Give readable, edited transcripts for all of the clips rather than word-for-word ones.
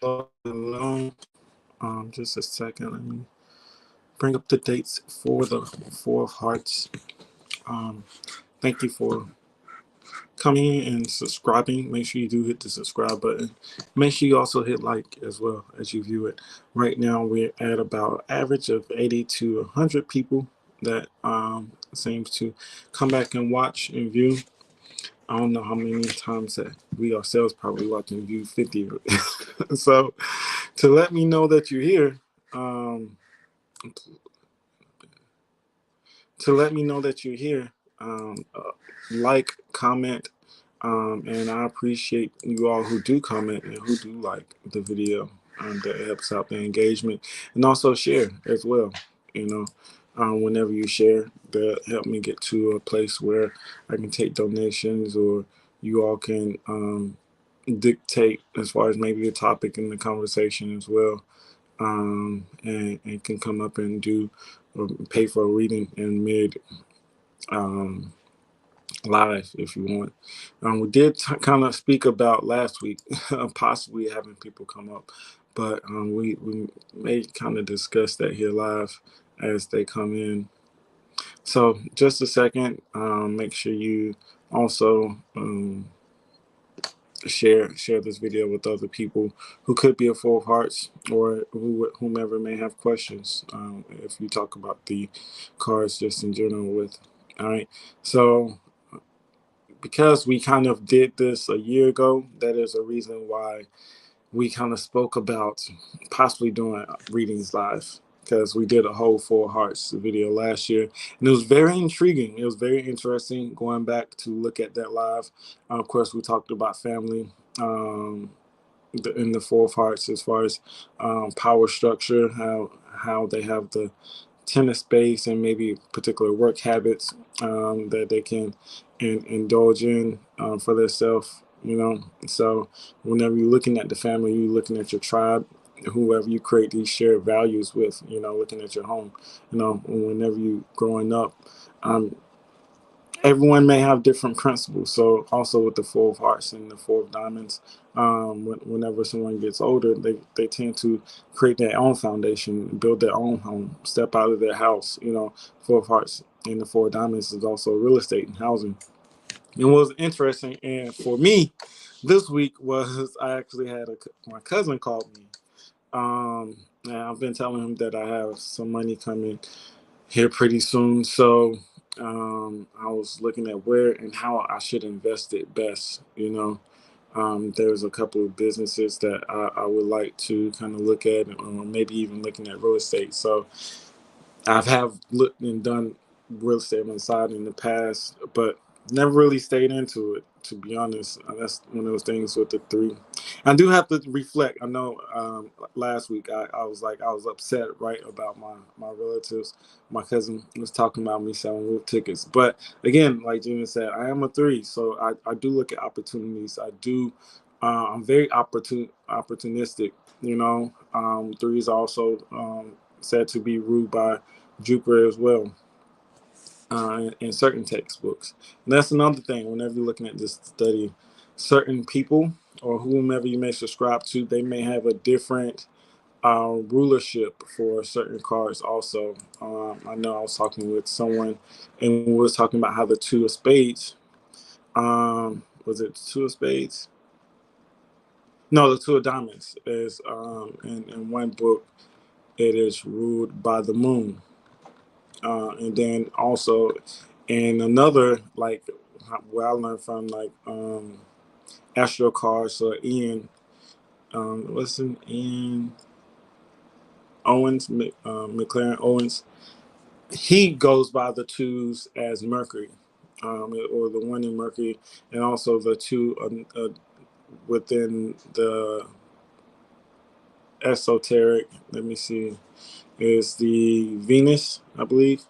Hello. Just a second. Let me bring up the dates for the Four of Hearts. Um, Thank you for coming and subscribing. Make sure you do hit the subscribe button. Make sure you also hit like as well as you view it. Right now, we're at about average of 80 to 100 people that seems to come back and watch and view. I don't know how many times that we ourselves probably watch and view 50. So to let me know that you're here, um, to let me know that you're here, like, comment, and I appreciate you all who do comment and who do like the video. That helps out the engagement, and also share as well. You know, whenever you share, that help me get to a place where I can take donations, or you all can dictate as far as maybe a topic in the conversation as well, and can come up and do or pay for a reading in mid um, live if you want. We did kind of speak about last week possibly having people come up, but we may kind of discuss that here live as they come in. So just a second, make sure you also share this video with other people who could be a Four of Hearts, or whomever may have questions, if you talk about the cards just in general with. All right, so because we kind of did this a year ago, that is a reason why we kind of spoke about possibly doing readings live, because we did a whole Four of Hearts video last year, and it was very intriguing. It was very interesting going back to look at that live. Of course, we talked about family, um, in the Four of Hearts, as far as power structure, how they have the tennis space and maybe particular work habits that they can indulge in for themselves. So whenever you're looking at the family, you're looking at your tribe, whoever you create these shared values with. Looking at your home. Whenever you growing up, um, everyone may have different principles. So also with the Four of Hearts and the Four of Diamonds, whenever someone gets older, they tend to create their own foundation, build their own home, step out of their house. Four of Hearts and the Four of Diamonds is also real estate and housing. And what was interesting, and for me, this week was I actually had my cousin called me. And I've been telling him that I have some money coming here pretty soon. So I was looking at where and how I should invest it best. There's a couple of businesses that I would like to kind of look at, or maybe even looking at real estate. So have looked and done real estate on the side in the past, but never really stayed into it, to be honest. That's one of those things with the three. I do have to reflect. I know last week I was like, I was upset, right, about my relatives. My cousin was talking about me selling roof tickets. But again, like Gina said, I am a three. So I do look at opportunities. I'm very opportunistic. Three is also said to be ruled by Jupiter as well, in certain textbooks. And that's another thing. Whenever you're looking at this study, certain people or whomever you may subscribe to, they may have a different rulership for certain cards. Also, I know I was talking with someone, and we was talking about how the Two of Spades. Was it Two of Spades? No, the Two of Diamonds is in one book. It is ruled by the moon. And then also in another, like where I learned from, like Astro cards. So Ian, what's in Ian Owens, McLaren Owens, he goes by the twos as Mercury, or the one in Mercury, and also the two within the esoteric. Let me see, is the Venus, I believe.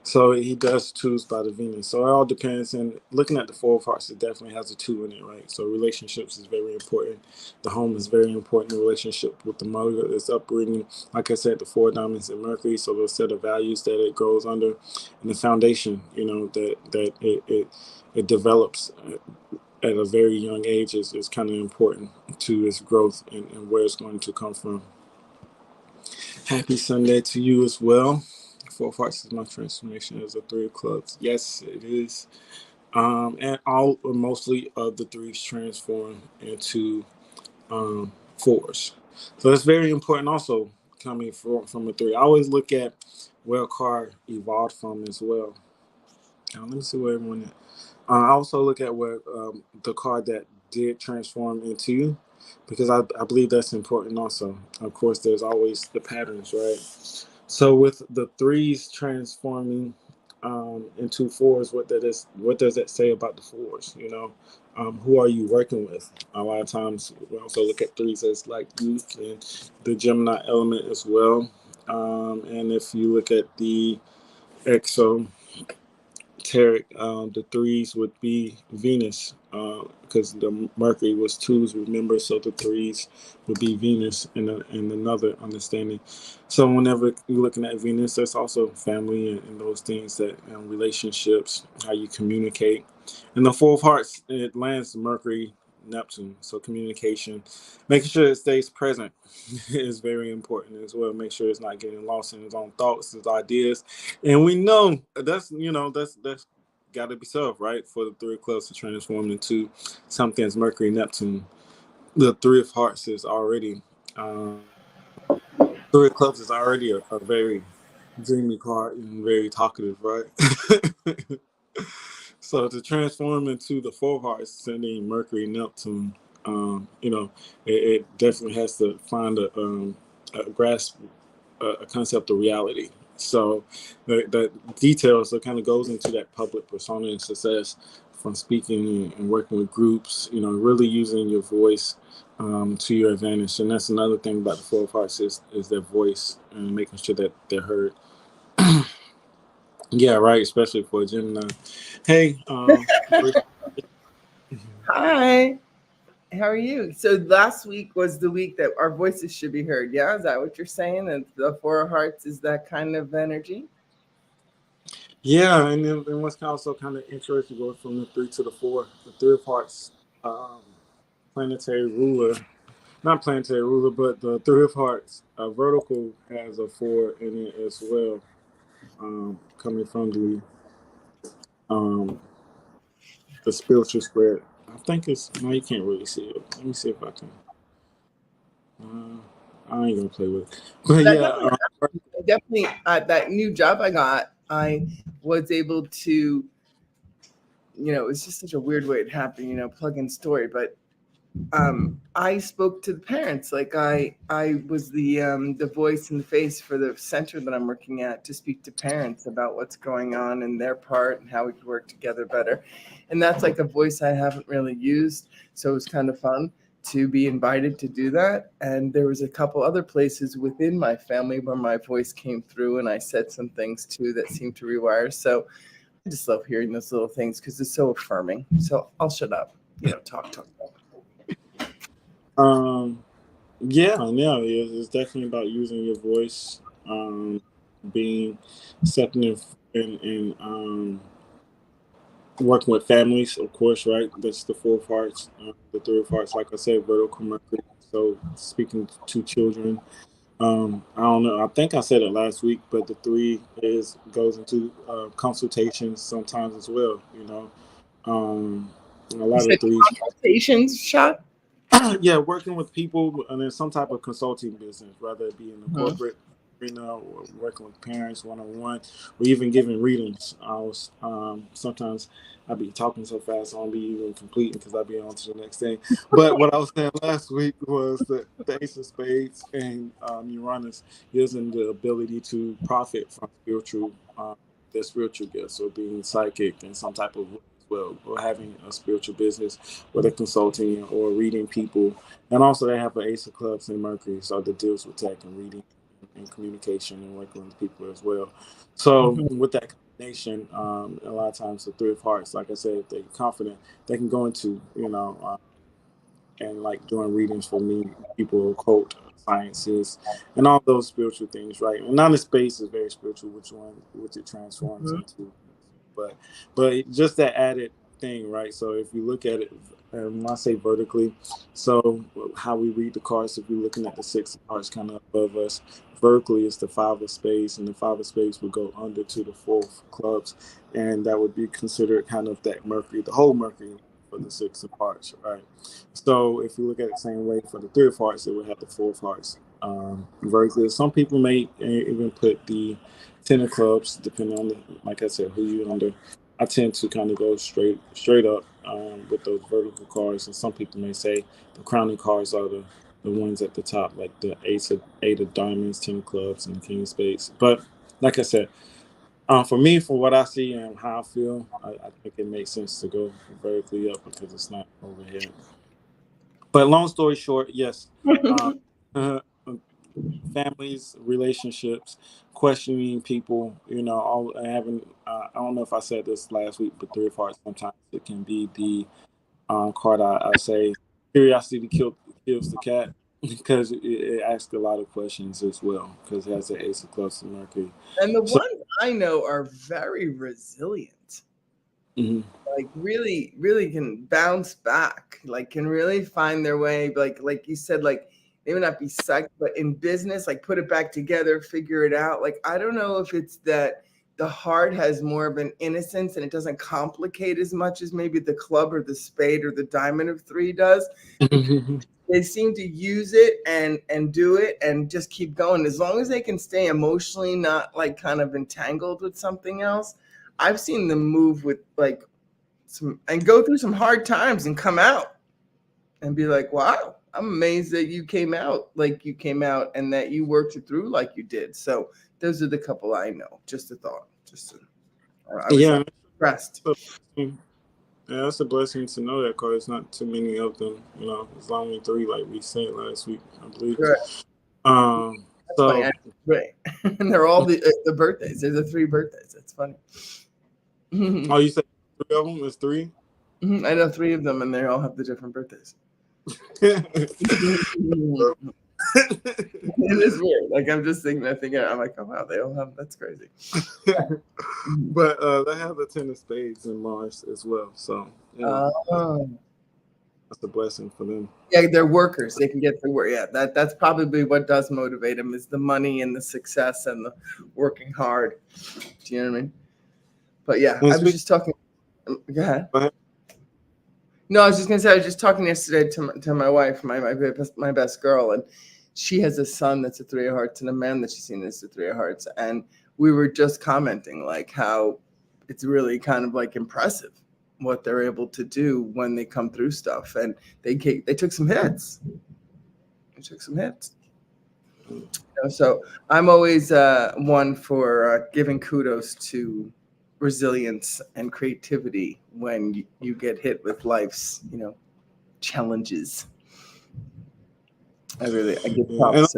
So he does twos by the Venus. So it all depends. And looking at the Four of Hearts, it definitely has a two in it, right? So relationships is very important. The home is very important. The relationship with the mother is upbringing. Like I said, the Four of Diamonds and Mercury. So those set of values that it grows under, and the foundation, that it develops at a very young age is kind of important to its growth and where it's going to come from. Happy Sunday to you as well. Four of Hearts is my transformation as a Three of Clubs. Yes, it is. And all or mostly of the threes transform into fours. So that's very important also coming from a three. I always look at where a card evolved from as well. Now, let me see where everyone is. I also look at where the card that did transform into, because I believe that's important also. Of course, there's always the patterns, right? So with the threes transforming into fours, what does that say about the fours? Who are you working with? A lot of times we also look at threes as like youth and the Gemini element as well. And if you look at the exo Tarek, the threes would be Venus, because the Mercury was twos, remember, so the threes would be Venus in another understanding. So whenever you're looking at Venus, there's also family and those things that relationships, how you communicate. And the Four of Hearts, it lands Mercury, Neptune, so communication, making sure it stays present is very important as well. Make sure it's not getting lost in his own thoughts, his ideas, and we know that's got to be so, right? For the Three of Clubs to transform into something as Mercury, Neptune. The Three of Hearts is already, Three of Clubs is already a very dreamy card and very talkative, right? So to transform into the Four of Hearts, sending Mercury, Neptune, it definitely has to find a grasp, a concept of reality. So the details, so it kind of goes into that public persona and success from speaking and working with groups, really using your voice to your advantage. And that's another thing about the Four of Hearts is their voice and making sure that they're heard. Yeah, right, especially for a Gemini. Hey, Hi. How are you? So last week was the week that our voices should be heard. Yeah, is that what you're saying? And the Four of Hearts is that kind of energy? yeah, and then what's also kind of interesting going from the three to the four. The Three of Hearts, um, planetary ruler, not planetary ruler, but the Three of Hearts, vertical has a four in it as well, coming from the spiritual square. I think it's no, you can't really see it. Let me see if I can. Uh, I ain't gonna play with it, but That yeah, definitely, definitely that new job I got, I was able to, it was just such a weird way it happened, plug in story, but I spoke to the parents. Like I was the voice and the face for the center that I'm working at to speak to parents about what's going on in their part and how we could work together better. And that's like a voice I haven't really used, so it was kind of fun to be invited to do that. And there was a couple other places within my family where my voice came through, and I said some things too that seemed to rewire. So I just love hearing those little things because it's so affirming. So I'll shut up. Talk. um, yeah, it's definitely about using your voice, being accepting and working with families, of course, right? That's the Four of Hearts, the Three of Hearts. Like I said, vertical Mercury. So speaking to children. I don't know. I think I said it last week, but the three is goes into consultations sometimes as well. A You lot said of threes. consultations shot? Yeah, working with people and in some type of consulting business, whether it be in the Mhm. corporate arena or working with parents one on one, or even giving readings. I was sometimes I'd be talking so fast I won't be even completing because I'd be on to the next thing. But what I was saying last week was that the Ace of Spades and Uranus gives them the ability to profit from their spiritual gifts, or being psychic in some type of way as well, or having a spiritual business, whether consulting or reading people. And also they have an Ace of Clubs and Mercury, so that deals with tech and reading and communication and working with people as well. So Mhm. with that combination, a lot of times the Three of Hearts, like I said, if they're confident, they can go into, and like doing readings for me, people, occult sciences, and all those spiritual things, right? And non space is very spiritual, which it transforms Mhm. into. But just that added thing, right? So if you look at it, and when I say vertically, so how we read the cards, if we're looking at the six of hearts kind of above us, vertically is the five of spades, and the five of spades would go under to the fourth clubs, and that would be considered kind of that Mercury, the whole Mercury for the six of hearts, right? So if you look at it the same way for the three of hearts, it would have the four of hearts vertically. Some people may even put the ten of clubs, depending on, like I said, who you under. I tend to kind of go straight up with those vertical cards, and some people may say the crowning cards are the ones at the top, like the eight of diamonds, ten of clubs, and the king of spades. But like I said, for me, for what I see and how I feel, I think it makes sense to go vertically up because it's not overhead. But long story short, yes, uh, families, relationships, questioning people, all having. I don't know if I said this last week, but three of hearts sometimes it can be the card. I say curiosity kills the cat because it asks a lot of questions as well because it has the ace of clubs and Mercury. And the So. ones I know are very resilient. Mhm. Like really, really can bounce back. Like can really find their way. Like you said, like they may not be psyched, but in business, like put it back together, figure it out. Like I don't know if it's that the heart has more of an innocence and it doesn't complicate as much as maybe the club or the spade or the diamond of three does. They seem to use it and do it and just keep going as long as they can stay emotionally not like kind of entangled with something else. I've seen them move with like some and go through some hard times and come out and be like, wow, I'm amazed that you came out like you came out and that you worked it through like you did. So those are the couple I know. Just a thought. I was Yeah, impressed. yeah, that's a blessing to know that card. It's not too many of them, It's only three, like we said last week, I believe. Right. That's funny. So Right. And they're all the birthdays. They're the three birthdays. That's funny. oh, you said three of them is three? I know three of them, and they all have the different birthdays. It is weird. Like I'm just thinking, I'm like, oh wow, they all have. That's crazy. But they have the ten of spades in Mars as well, so that's a blessing for them. Yeah, they're workers. They can get through work. Yeah, that's probably what does motivate them is the money and the success and the working hard. Do you know what I mean? But yeah, I was just talking. Go ahead. No, I was just gonna say I was just talking yesterday to my wife, my best girl, and she has a son that's a three of hearts and a man that she's seen is a three of hearts, and we were just commenting like how it's really kind of like impressive what they're able to do when they come through stuff, and they took some hits. They took some hits. So I'm always one for giving kudos to resilience and creativity when you get hit with life's challenges. I give props.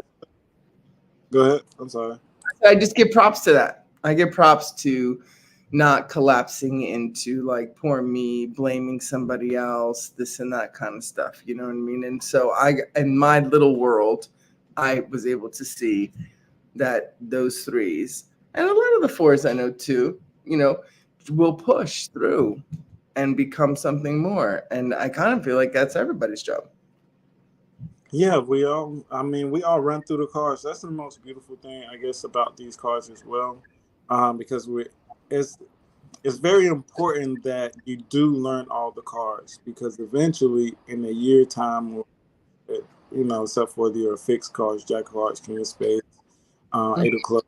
Go ahead. I'm sorry. I just give props to that. I give props to not collapsing into like poor me, blaming somebody else, this and that kind of stuff. You know what I mean? And so in my little world, I was able to see that those threes and a lot of the fours I know too, will push through and become something more. And I kind of feel like that's everybody's job. Yeah, we all run through the cards. That's the most beautiful thing, I guess, about these cards as well. Because it's very important that you do learn all the cards because eventually in a year time, except for your fixed cards, Jack of Hearts, King of Spades, Eight of Clubs,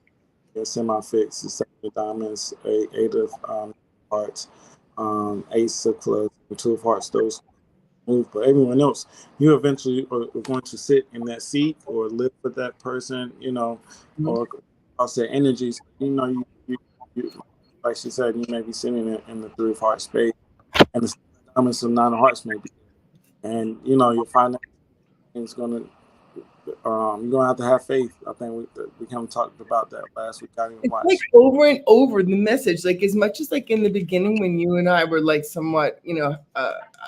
semi-fixed, the Seven of Diamonds, Eight of Hearts, Ace of Clubs, and Two of Hearts, those move, but everyone else, you eventually are going to sit in that seat or live with that person, or I'll say energies. You like she said, you may be sitting in the three of hearts space, and the diamonds of nine of hearts may be, and you'll find that it's gonna. You're gonna have to have faith. I think we kind of talked about that last week. I didn't watch. Like over and over the message, like as much as like in the beginning when you and I were like somewhat,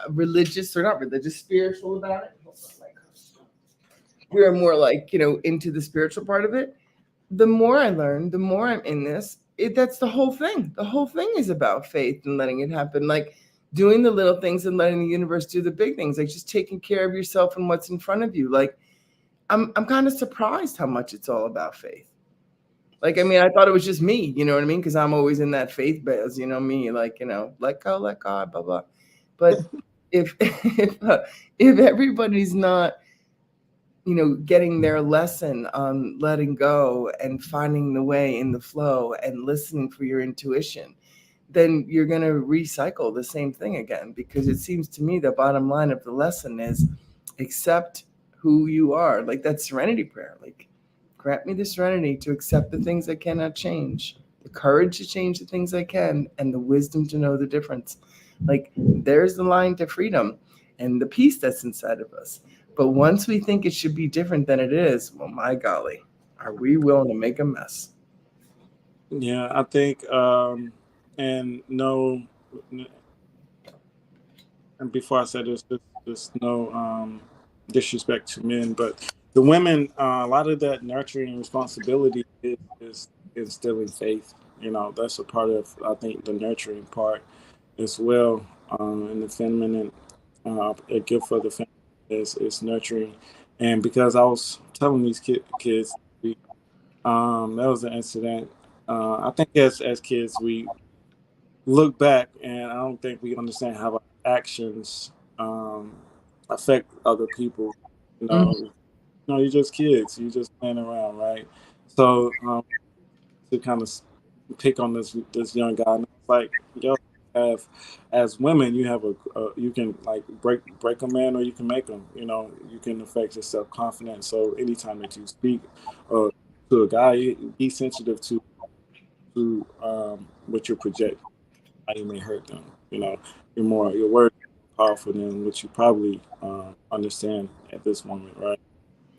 religious or not religious, spiritual about it. We are more like, into the spiritual part of it. The more I learn, the more I'm in this. That's the whole thing. The whole thing is about faith and letting it happen. Like doing the little things and letting the universe do the big things, like just taking care of yourself and what's in front of you. Like I'm kind of surprised how much it's all about faith. Like, I mean, I thought it was just me, you know what I mean? Because I'm always in that faith buzz, you know, me, like, you know, let go, let God, blah, blah. But if if everybody's not, you know, getting their lesson on letting go and finding the way in the flow and listening for your intuition, then you're going to recycle the same thing again. Because it seems to me the bottom line of the lesson is accept who you are. Like that serenity prayer, like grant me the serenity to accept the things I cannot change, the courage to change the things I can, and the wisdom to know the difference. Like there's the line to freedom and the peace that's inside of us. But once we think it should be different than it is, well, my golly, are we willing to make a mess? Yeah, I think, and no, and before I said this, there's no disrespect to men, but the women, a lot of that nurturing responsibility is instilling faith. You know, that's a part of, I think, the nurturing part as well. And the feminine, a gift for the feminine is nurturing. And because I was telling these kids, there was an incident. I think as kids, we look back, and I don't think we understand how our actions affect other people. You know, Mhm. you're just kids. You're just playing around, right? So to kind of pick on this young guy, and I was like, yo, have as women, you have you can like break a man, or you can make him. You know, you can affect your self confidence. So anytime that you speak uh, to a guy, be sensitive to what you project, how you may hurt them. You know, your words are more powerful than what you probably understand at this moment, right?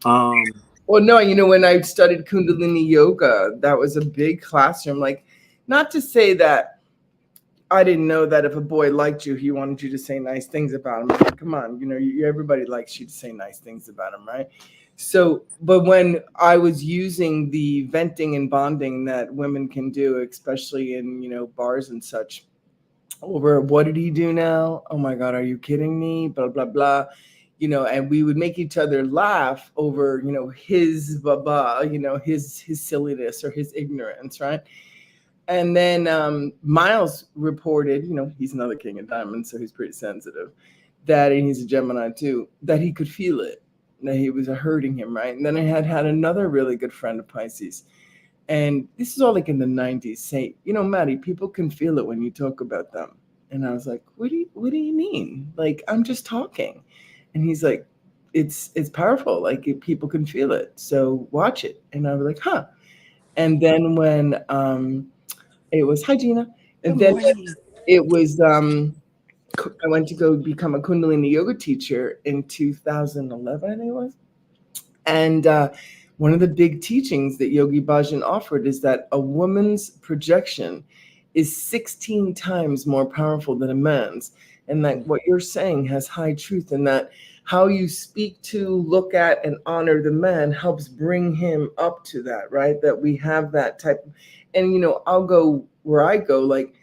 Um, Well, no, you know, when I studied Kundalini yoga, that was a big classroom. Like, not to say that I didn't know that if a boy liked you, he wanted you to say nice things about him. Like, come on, you know, everybody likes you to say nice things about him, right? So, but when I was using the venting and bonding that women can do, especially in, you know, bars and such, over what did he do now? Oh my God, are you kidding me? Blah, blah, blah. You know, and we would make each other laugh over, you know, his blah, blah, you know, his silliness or his ignorance, right? And then Miles reported, you know, he's another king of diamonds, so he's pretty sensitive, that, and he's a Gemini too, that he could feel it, that he was hurting him, right? And then I had another really good friend of Pisces. And this is all like in the 90s, say, you know, Maddie, people can feel it when you talk about them. And I was like, what do you mean? Like, I'm just talking. And he's like, it's powerful. Like people can feel it. So watch it. And I was like, huh. And then when it was hi Gina. Good And then morning. it was I went to go become a Kundalini yoga teacher in 2011, I think it was. And one of the big teachings that Yogi Bhajan offered is that a woman's projection is 16 times more powerful than a man's. And that what you're saying has high truth, and that how you speak to, look at, and honor the man helps bring him up to that, right? That we have that type. And, you know, I'll go where I go, like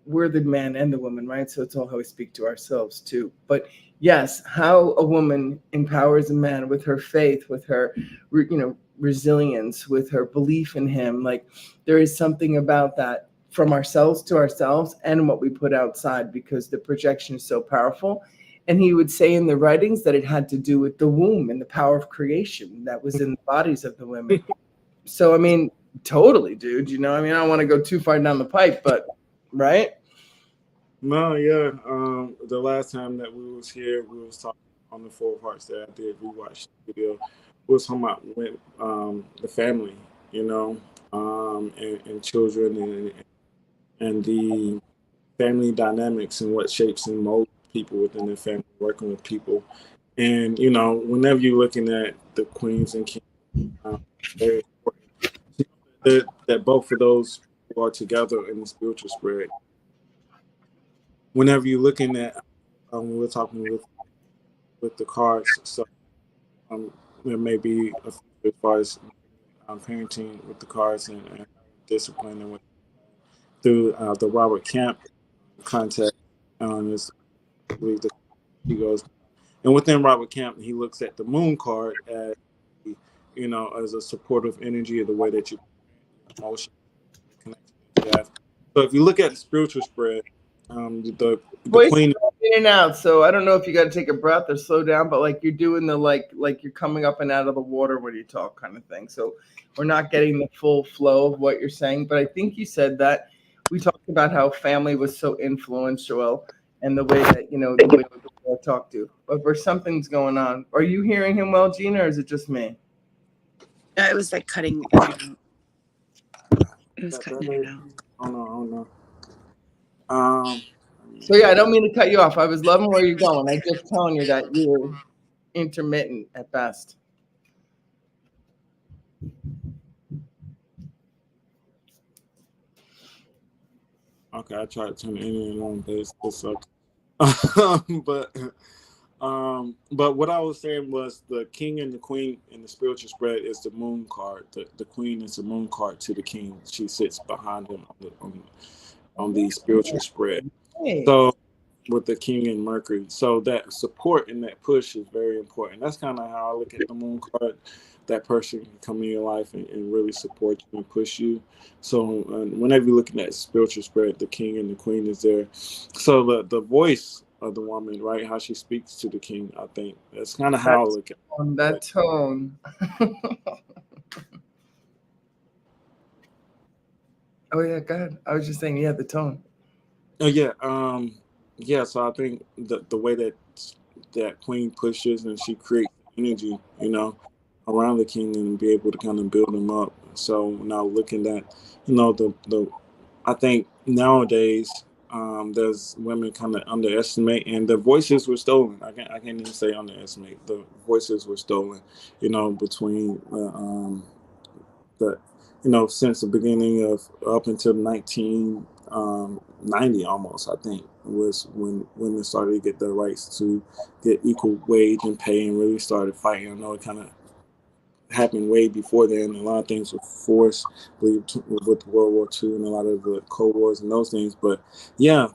we're the man and the woman, right? So it's all how we speak to ourselves too. But yes, how a woman empowers a man with her faith, with her, you know, resilience, with her belief in him. Like there is something about that from ourselves to ourselves and what we put outside, because the projection is so powerful. And he would say in the writings that it had to do with the womb and the power of creation that was in the bodies of the women. So, I mean, totally, dude. You know, I mean, I don't want to go too far down the pipe, but right? No, yeah. The last time that we was here, we was talking on the Four Parts that I did. We watched the video. We was talking about with the family, you know, and children, and the family dynamics, and what shapes and molds people within their family, working with people. And you know, whenever you're looking at the queens and kings, very important to know that both of those people are together in the spiritual spirit. Whenever you're looking at, we're talking with the cards, so um, there may be a future as far as parenting with the cards, and discipline, and through the Robert Camp context. believe that he goes. And within Robert Camp, he looks at the moon card as, as a supportive energy of the way that you emotion connection that you have. So if you look at the spiritual spread, the Voice is queen. in and out, so I don't know if you got to take a breath or slow down, but like you're doing the like you're coming up and out of the water when you talk, kind of thing. So we're not getting the full flow of what you're saying. But I think you said that we talked about how family was so influential and the way that the way people I talk to. But for something's going on. Are you hearing him well, Gina, or is it just me? It was like cutting in and out. It was cutting in and out. Oh no, oh no. Um, So yeah, I don't mean to cut you off. I was loving where you're going. I just telling you that you're intermittent at best. okay, I tried to turn the internet on, but it sucks. But what I was saying was the king and the queen in the spiritual spread is the moon card. The queen is the moon card to the king. She sits behind him on the spiritual spread. Hey. So with the king and Mercury, so that support and that push is very important. That's kind of how I look at the moon card. That person can come in your life and really support you and push you. So whenever you're looking at spiritual spread, the king and the queen is there. So the voice of the woman, right? How she speaks to the king, I think that's kind of how I look at it. On that tone. Oh yeah, go ahead. I was just saying, yeah, the tone. Oh yeah. So I think the way that queen pushes and she creates energy, around the king and be able to kind of build him up. So now looking at, the I think nowadays there's women kind of underestimate, and the voices were stolen. I can't even say underestimate. The voices were stolen, between the since the beginning of up until 1990 almost, I think, was when women started to get their rights to get equal wage and pay and really started fighting. I know it kind of happened way before then. A lot of things were forced, with World War II and a lot of the Cold Wars and those things. But yeah,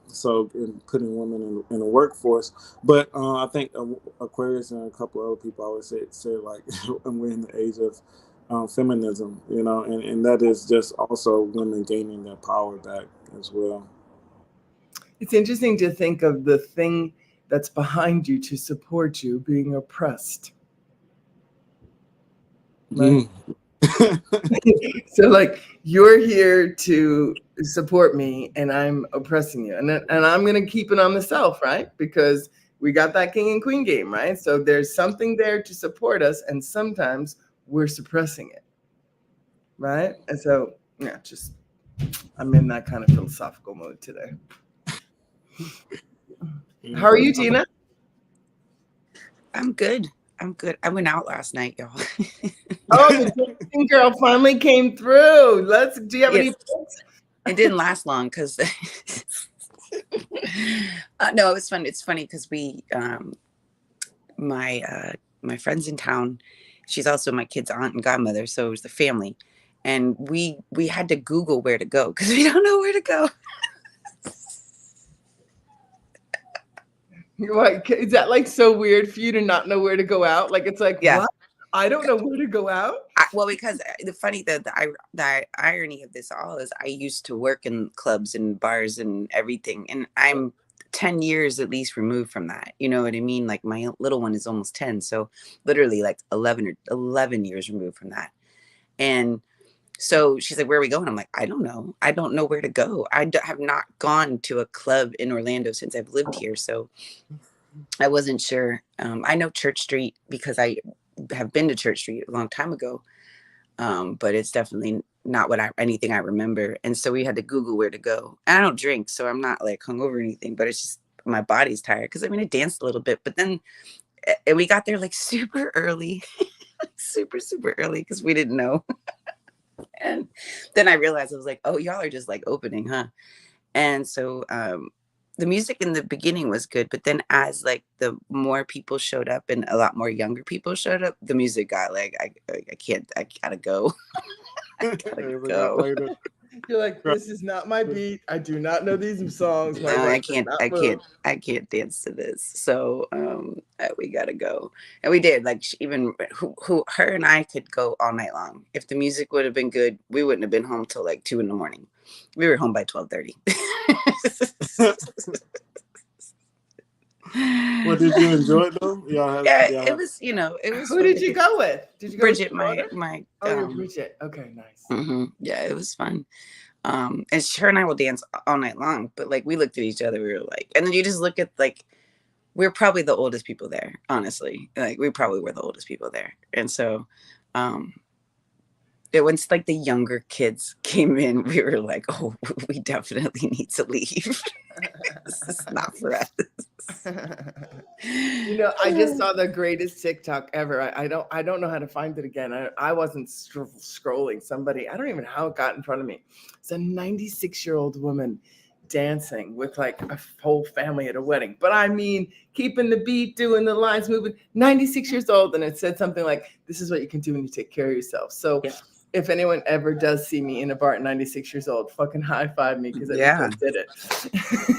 so in putting women in the workforce. But I think Aquarius and a couple of other people always say like we're in the age of feminism, and that is just also women gaining their power back as well. It's interesting to think of the thing that's behind you to support you being oppressed. Right? So like you're here to support me and I'm oppressing you. And I'm going to keep it on the self, right? Because we got that king and queen game, right? So there's something there to support us and sometimes we're suppressing it. Right? And so, yeah, I'm in that kind of philosophical mode today. How are you, Tina? I'm good. I went out last night, y'all. Oh, the dancing girl finally came through. Do you have any tips? It didn't last long because no, it was fun. It's funny because we my friend's in town. She's also my kid's aunt and godmother, so it was the family. And we had to Google where to go because we don't know where to go. What, is that like so weird for you to not know where to go out? Like it's like, Yeah. What? I don't know where to go out. Well, because the irony of this all is I used to work in clubs and bars and everything, and I'm 10 years at least removed from that. You know what I mean? Like my little one is almost 10, so literally like 11 years removed from that. And so she's like, where are we going? I'm like, I don't know. I don't know where to go. Have not gone to a club in Orlando since I've lived here. So I wasn't sure. I know Church Street because I have been to Church Street a long time ago. But it's definitely not anything I remember. And so we had to Google where to go. And I don't drink, so I'm not like hungover or anything, but it's just my body's tired. Because I danced a little bit, but then and we got there like super early, super early because we didn't know. And then I realized I was like, oh, y'all are just like opening, huh? And so the music in the beginning was good, but then as like the more people showed up and a lot more younger people showed up, the music got like I gotta go. I gotta go. You're like, this is not my beat. I do not know these songs. My No, legs are not moved. I can't dance to this. So we gotta go. And we did. Like even her and I could go all night long. If the music would have been good, we wouldn't have been home till like 2 a.m. We were home by 12:30. Well, did you enjoy it though? It was, it was. Who did you go with? Did you go Bridget, with your my Oh, you're Bridget. Okay, nice. Yeah, it was fun. And her and I will dance all night long, but like we looked at each other, we were like, and then you just look at like, we're probably the oldest people there, honestly. Like we probably were the oldest people there. And so once like the younger kids came in, we were like, oh, we definitely need to leave. This is not for us. I just saw the greatest TikTok ever. I don't know how to find it again. I wasn't scrolling. Somebody, I don't even know how it got in front of me. It's a 96-year-old woman dancing with like a whole family at a wedding. But I mean, keeping the beat, doing the lines, moving. 96 years old, and it said something like, "This is what you can do when you take care of yourself." So. Yeah. If anyone ever does see me in a bar at 96 years old, fucking high five me because I did it.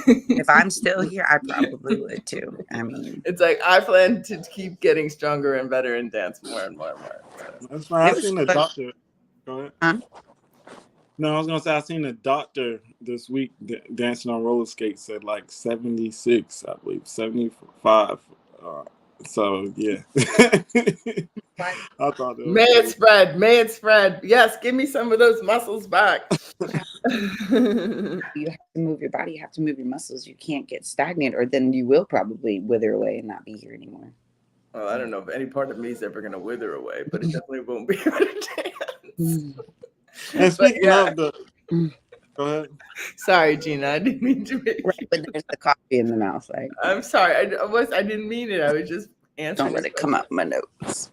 If I'm still here, I probably would too. I mean, it's like I plan to keep getting stronger and better and dance more and more and more. So. That's fine. I've seen a doctor. Go ahead. Huh? No, I was gonna say I seen a doctor this week dancing on roller skates at like 76, I believe 75. So yeah. I thought that man spread. Yes, give me some of those muscles back. You have to move your body, you have to move your muscles. You can't get stagnant, or then you will probably wither away and not be here anymore. Well, I don't know if any part of me is ever gonna wither away, but it definitely won't be able to dance. And speaking of the go ahead. Sorry, Gina, I didn't mean to make but there's the coffee in the mouth. Like I'm sorry. I didn't mean it. I was just answering. Don't let it come out my notes.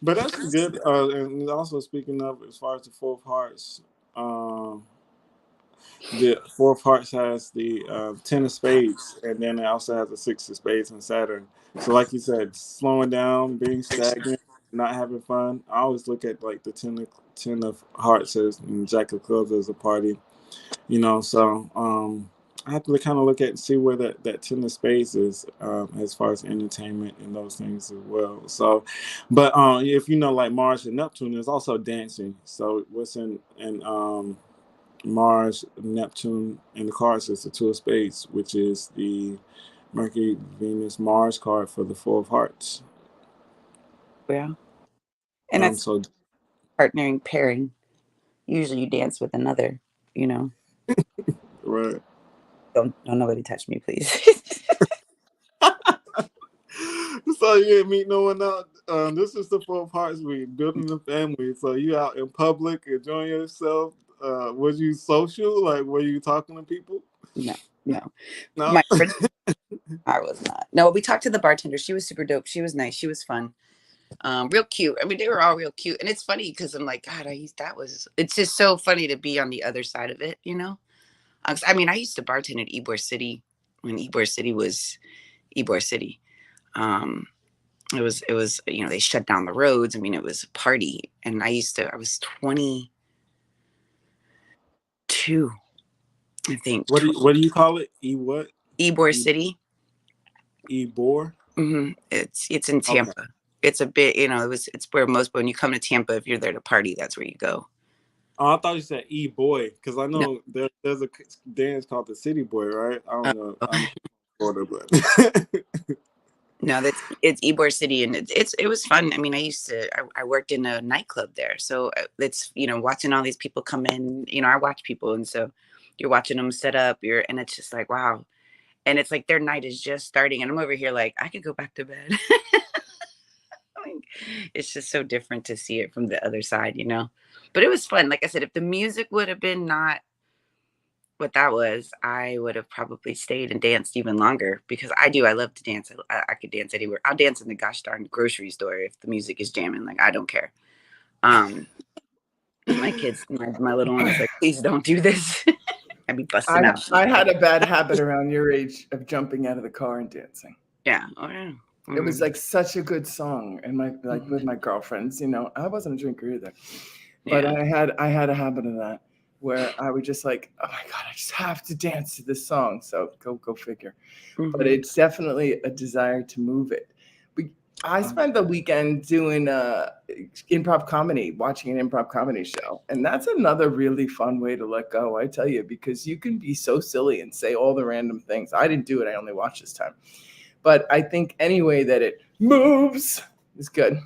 But that's good. And also speaking of, as far as the fourth hearts, the fourth hearts has the 10 of spades, and then it also has the 6 of spades and Saturn. So like you said, slowing down, being stagnant, not having fun. I always look at like the 10 of hearts as and Jack of clubs as a party, so I have to kind of look at and see where that 10 of spades is as far as entertainment and those things as well. So, but if like Mars and Neptune, there's also dancing. So what's in Mars, Neptune, and the cards is the 2 of spades, which is the Mercury, Venus, Mars card for the 4 of hearts. Yeah. And that's so partnering, pairing. Usually you dance with another, Right. Don't nobody touch me, please. So you ain't meet no one out. This is the 4 of hearts week, building a family. So you out in public, enjoying yourself. Was you social? Like, were you talking to people? No. I was not. No, we talked to the bartender. She was super dope. She was nice. She was fun. Real cute. I mean, they were all real cute. And it's funny because I'm like, God, it's just so funny to be on the other side of it, I mean, I used to bartend at Ybor City when Ybor City was Ybor City. It was, they shut down the roads. I mean, it was a party. And I was 22, I think. What do you call it? What? Ybor City. Ybor? Mm-hmm. It's in Tampa. Okay. It's a bit, it's where when you come to Tampa, if you're there to party, that's where you go. Oh, I thought you said E-boy, because I know there's a dance called the City Boy, right? I don't know. I'm Florida, but no, it's Ybor City, and it was fun. I mean, I worked in a nightclub there, so it's watching all these people come in. I watch people, and so you're watching them set up. And it's just like wow, and it's like their night is just starting, and I'm over here like I could go back to bed. It's just so different to see it from the other side, But it was fun. Like I said, if the music would have been not what that was, I would have probably stayed and danced even longer because I love to dance. I could dance anywhere. I'll dance in the gosh darn grocery store if the music is jamming. Like I don't care. My kids, my little one is like, please don't do this. I'd be busting out. I had a bad habit around your age of jumping out of the car and dancing. Yeah. Oh yeah. It was like such a good song, and with my girlfriends, I wasn't a drinker either, But Yeah. I had a habit of that where I would just like, oh my God, I just have to dance to this song. So go figure. But it's definitely a desire to move it. I spent the weekend doing improv comedy, watching an improv comedy show. And that's another really fun way to let go, I tell you, because you can be so silly and say all the random things. I didn't do it. I only watched this time. But I think any way that it moves is good.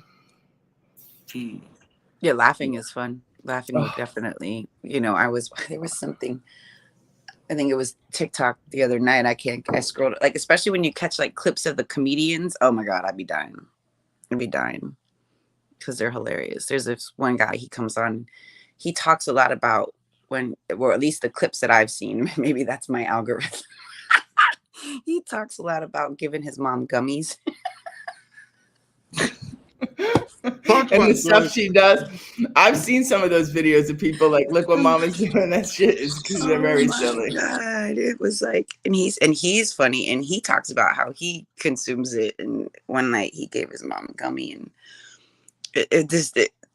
Yeah, laughing is fun. Laughing will definitely, there was something, I think it was TikTok the other night. I scrolled, like, especially when you catch like clips of the comedians. Oh my God, I'd be dying. Because they're hilarious. There's this one guy, he comes on, he talks a lot about or at least the clips that I've seen, maybe that's my algorithm. He talks a lot about giving his mom gummies. And the stuff she does. I've seen some of those videos of people like, look what mom is doing. That shit is because they're very silly. God, it was like, and he's funny, and he talks about how he consumes it. And one night he gave his mom a gummy, and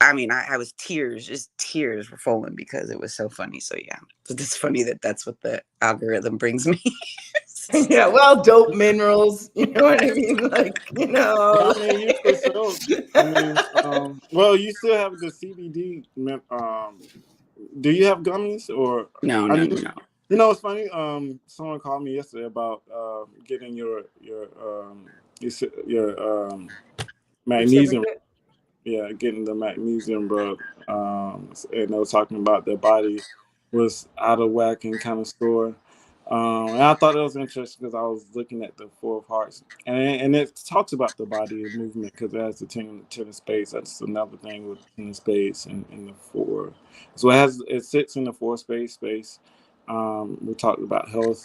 I was just tears were flowing because it was so funny. So yeah, but it's funny that's what the algorithm brings me. Yeah, well, dope minerals, you know what I mean? Like, I mean, you for sure. I mean, well, you still have the CBD. Do you have gummies or? No. You know, it's funny. Someone called me yesterday about getting your magnesium. Yeah, getting the magnesium rub. And they were talking about their body was out of whack and kind of sore. And I thought it was interesting because I was looking at the Four of Hearts, and it talks about the body movement because it has the ten of spades. That's another thing with ten of spades and the four. So it sits in the four space. We talked about health.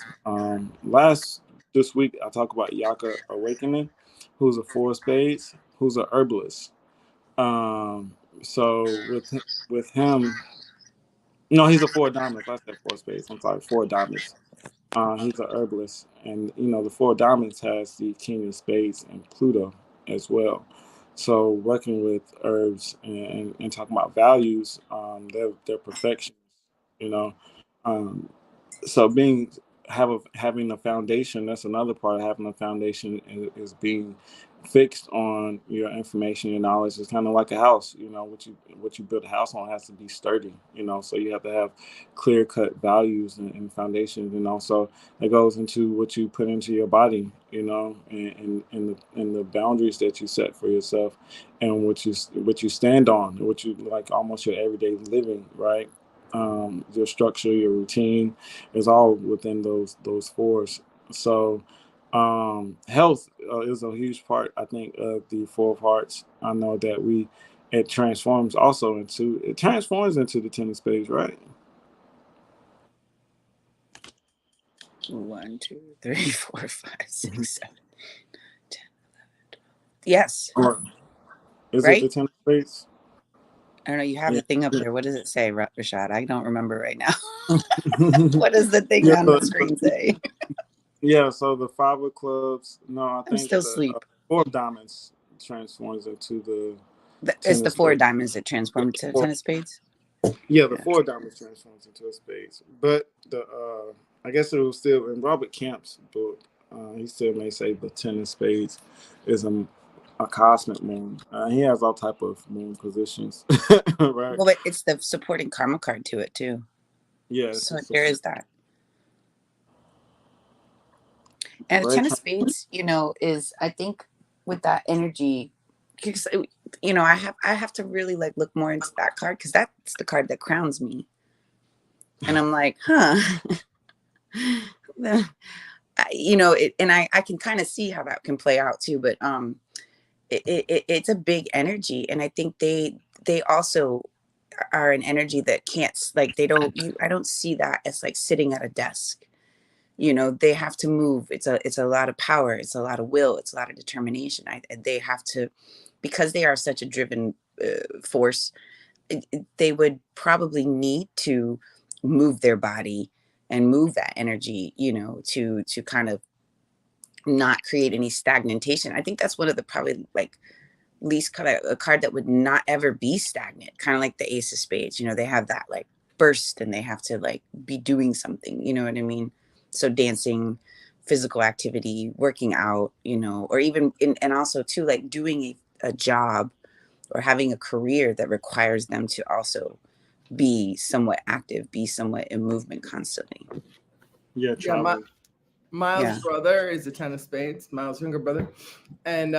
This week I talked about Yaka Awakening, who's a four of spades, who's a herbalist. So with him, no, he's a four of diamonds. I said four of spades. I'm sorry, four of diamonds. He's a herbalist, and the four of diamonds has the king of spades and Pluto as well. So working with herbs and talking about values, they're perfection. You know, um, so having a foundation, that's another part of having a foundation is being fixed on your information, your knowledge. Is kind of like a house. What you build a house on has to be sturdy. So you have to have clear cut values and foundations. So it goes into what you put into your body. And the boundaries that you set for yourself, and what you stand on, what you like, almost your everyday living, right? Your structure, your routine is all within those fours. So health is a huge part, I think, of the Four of Hearts. I know that it transforms into the Ten of Spades, right? 1, 2, 3, 4, 5, 6, 7, 10, 11, 12. Yes. Or is it Right? the Ten of Spades? I don't know. You have Yeah. the thing up there. What does it say, Rashad? I don't remember right now. What does the thing Yeah, on the screen say? yeah, so the Five of Clubs, no, I I'm think still the asleep. Four of Diamonds transforms into the It's Ten the of four Spades. diamonds that transform to ten of spades. Yeah, the Yeah. Four of Diamonds transforms into a spades. But I guess it was still in Robert Camp's book. He still may say the Ten of Spades is a cosmic moon. He has all type of moon positions, right? Well, but it's the supporting karma card to it too. Yeah, So there is that. And the great. ten of spades, is, I think, with that energy, because I have to really like look more into that card, because that's the card that crowns me. And I'm like, and I can kind of see how that can play out too. But it's a big energy, and I think they also are an energy that can't, like, I don't see that as like sitting at a desk. They have to move. It's a lot of power. It's a lot of will. It's a lot of determination. They have to, because they are such a driven force. They would probably need to move their body and move that energy, to kind of not create any stagnation. I think that's one of the probably like least a card that would not ever be stagnant, kind of like the Ace of Spades. You know, they have that like burst and they have to like be doing something, you know what I mean? So dancing, physical activity, working out, you know, or even and also too, like doing a job or having a career that requires them to also be somewhat active, be somewhat in movement constantly. Yeah, traveling. Miles' brother is a 10 of spades, Miles' younger brother. And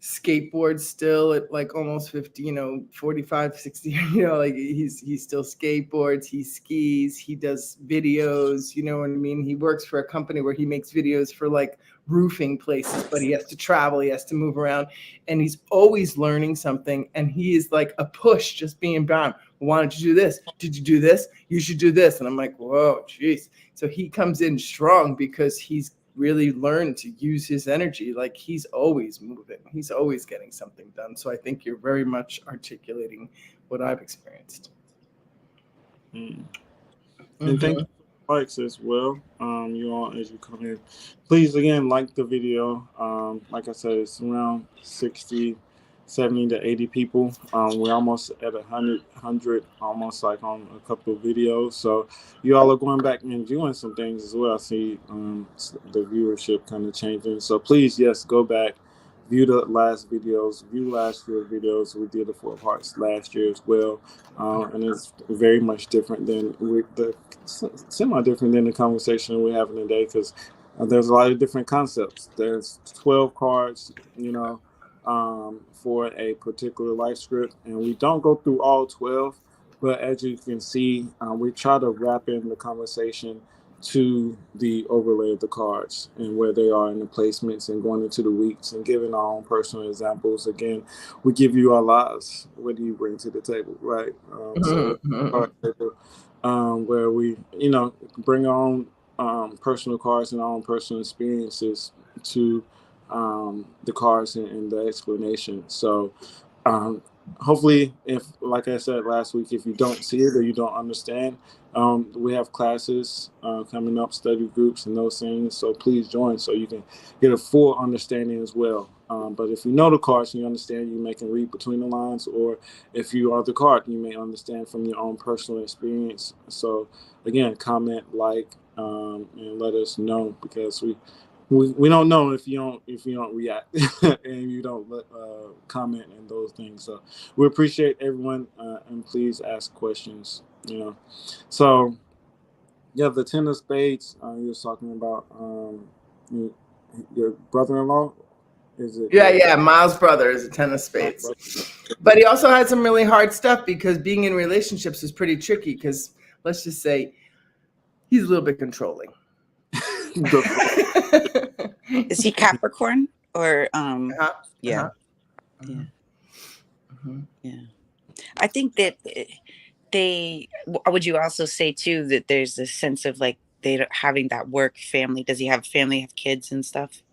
skateboards still at like almost 50, you know, 45, 60, you know, like he still skateboards, he skis, he does videos, you know what I mean? He works for a company where he makes videos for like roofing places, but he has to travel, he has to move around, and he's always learning something. And he is like a push just being bound. Why don't you do this? Did you do this? You should do this. And I'm like, whoa, geez. So he comes in strong because he's really learned to use his energy. Like he's always moving, he's always getting something done. So I think you're very much articulating what I've experienced. And thank you for likes as well. You all, as you come in, please again like the video. Like I said, it's around 60, 70 to 80 people. We're almost at 100, almost like on a couple of videos. So you all are going back and doing some things as well. I see the viewership kind of changing. So please, yes, go back, view the last videos, view last year's videos. We did the 4 parts last year as well. And it's very much different than semi-different than the conversation we're having today, because there's a lot of different concepts. There's 12 cards, you know, for a particular life script, and we don't go through all 12, but as you can see, we try to wrap in the conversation to the overlay of the cards and where they are in the placements and going into the weeks and giving our own personal examples. Again, we give you our lives. What do you bring to the table, right? Where we, you know, bring our own personal cards and our own personal experiences to the cards and the explanation. So hopefully, if, like I said last week, if you don't see it or you don't understand, we have classes coming up, study groups and those things. So please join so you can get a full understanding as well. But if you know the cards and you understand, you may can read between the lines, or if you are the card, you may understand from your own personal experience. So again, comment, like, and let us know, because we don't know if you don't react and you don't comment and those things. So we appreciate everyone, and please ask questions. You know, so yeah, the 10 of spades you were talking about, your brother-in-law. Is it? Yeah. Miles' brother is a 10 of spades, but he also had some really hard stuff because being in relationships is pretty tricky. Because let's just say he's a little bit controlling. Is he Capricorn or yeah. I think that would you also say too that there's a sense of like they having that work family? Does he have family, have kids and stuff?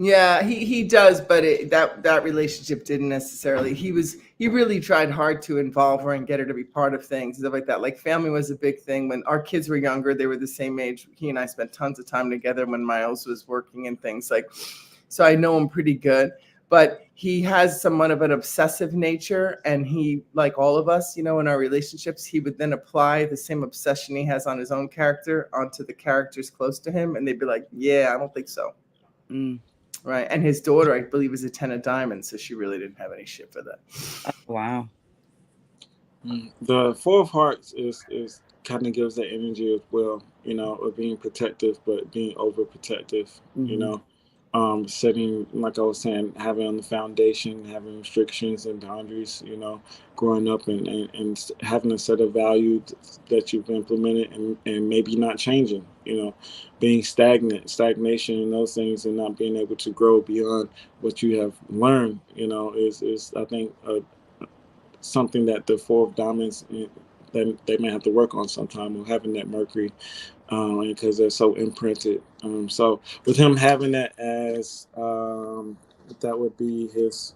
Yeah, he does, but that relationship didn't necessarily. He really tried hard to involve her and get her to be part of things, stuff like that. Like family was a big thing when our kids were younger. They were the same age. He and I spent tons of time together when Miles was working and things like. So I know him pretty good, but he has somewhat of an obsessive nature, and he, like all of us, you know, in our relationships, he would then apply the same obsession he has on his own character onto the characters close to him, and they'd be like, "Yeah, I don't think so." Right. And his daughter, I believe, is a 10 of diamonds, so she really didn't have any shit for that. Oh, wow. The 4 of hearts is kind of gives that energy as well, you know, of being protective, but being overprotective, you know, setting, like I was saying, having the foundation, having restrictions and boundaries, you know, growing up and having a set of values that you've implemented and maybe not changing, you know, being stagnation and those things, and not being able to grow beyond what you have learned, you know, is I think something that the 4 of diamonds that they may have to work on sometime, or having that Mercury, because they're so imprinted. So with him having that as that would be his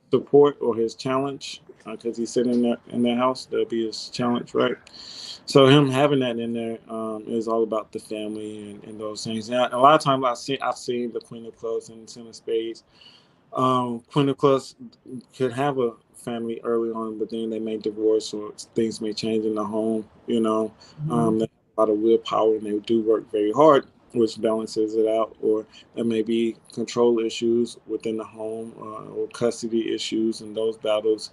support or his challenge, because he's sitting in their house, that'll be his challenge, right? So him having that in there is all about the family and those things. And a lot of times I've seen the Queen of Clubs and 10 of Spades Queen of Clubs could have a family early on, but then they may divorce or things may change in the home. You know, they have a lot of willpower and they do work very hard, which balances it out. Or there may be control issues within the home or custody issues and those battles,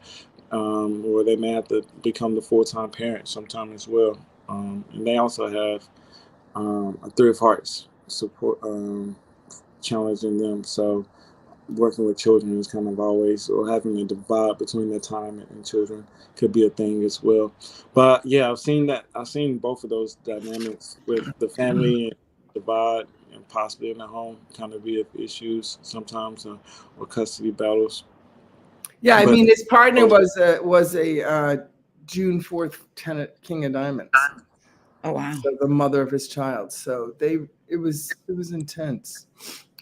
or they may have to become the full-time parent sometime as well. And they also have a Three of Hearts support challenging them. So working with children is kind of always, or having a divide between their time and children could be a thing as well. But yeah, I've seen that. I've seen both of those dynamics with the family and divide and possibly in the home kind of be of issues sometimes, or custody battles. Yeah, I But mean, his partner was a June 4th King of Diamonds. Oh wow. So the mother of his child. So it was intense.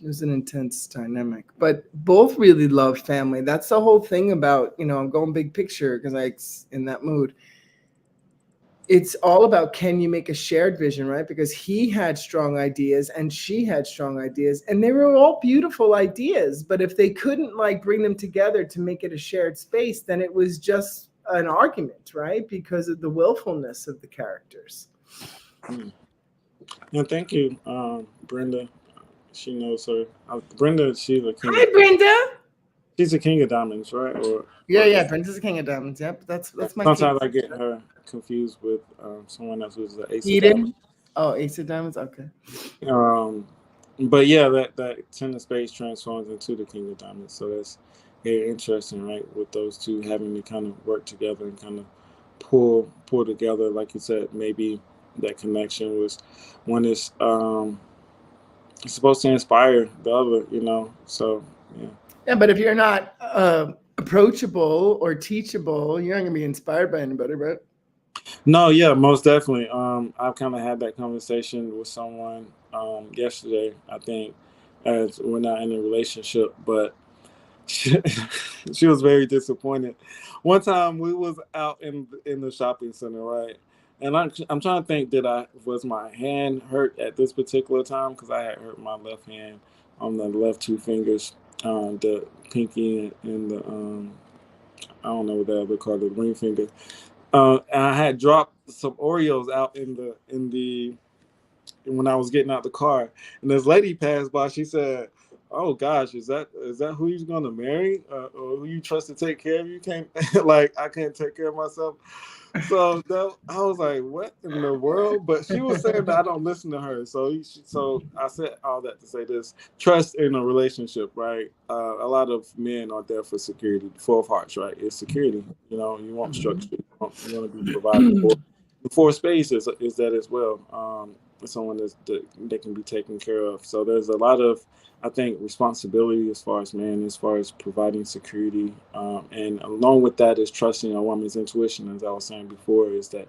It was an intense dynamic. But both really love family. That's the whole thing about, I'm going big picture because I'm in that mood. It's all about, can you make a shared vision, right? Because he had strong ideas and she had strong ideas, and they were all beautiful ideas. But if they couldn't bring them together to make it a shared space, then it was just an argument, right? Because of the willfulness of the characters. yeah, thank you, Brenda. She knows her. Brenda, she's a king. Hi, Brenda. She's a king of diamonds, right? Yeah. Brenda's a King of Diamonds. Yep, that's my. Sometimes I get her confused with someone else who's the Ace of Eden. Diamonds. Oh, Ace of Diamonds. Okay. But yeah, that Ten of Spades transforms into the King of Diamonds. So that's very interesting, right? With those two having to kind of work together and kind of pull together, like you said, maybe that connection was one is supposed to inspire the other, So yeah. Yeah, but if you're not approachable or teachable, you're not gonna be inspired by anybody, right? No, yeah, most definitely. I've kind of had that conversation with someone yesterday. I think as we're not in a relationship, but she was very disappointed. One time we was out in the shopping center, right? And I'm trying to think, was my hand hurt at this particular time because I had hurt my left hand on the left two fingers, the pinky and the I don't know what the other called, the ring finger. And I had dropped some Oreos out in the when I was getting out the car, and this lady passed by. She said, "Oh gosh, is that who you're gonna marry, or who you trust to take care of you? Can't like I can't take care of myself." So I was like, "What in the world?" But she was saying that I don't listen to her. So I said all that to say this: trust in a relationship, right? A lot of men are there for security. Four of Hearts, right? It's security. You want structure. You want to be provided for. The Four of Spades is that as well. Someone that can be taken care of. So there's a lot of, I think, responsibility as far as providing security, and along with that is trusting a woman's intuition. As I was saying before, is that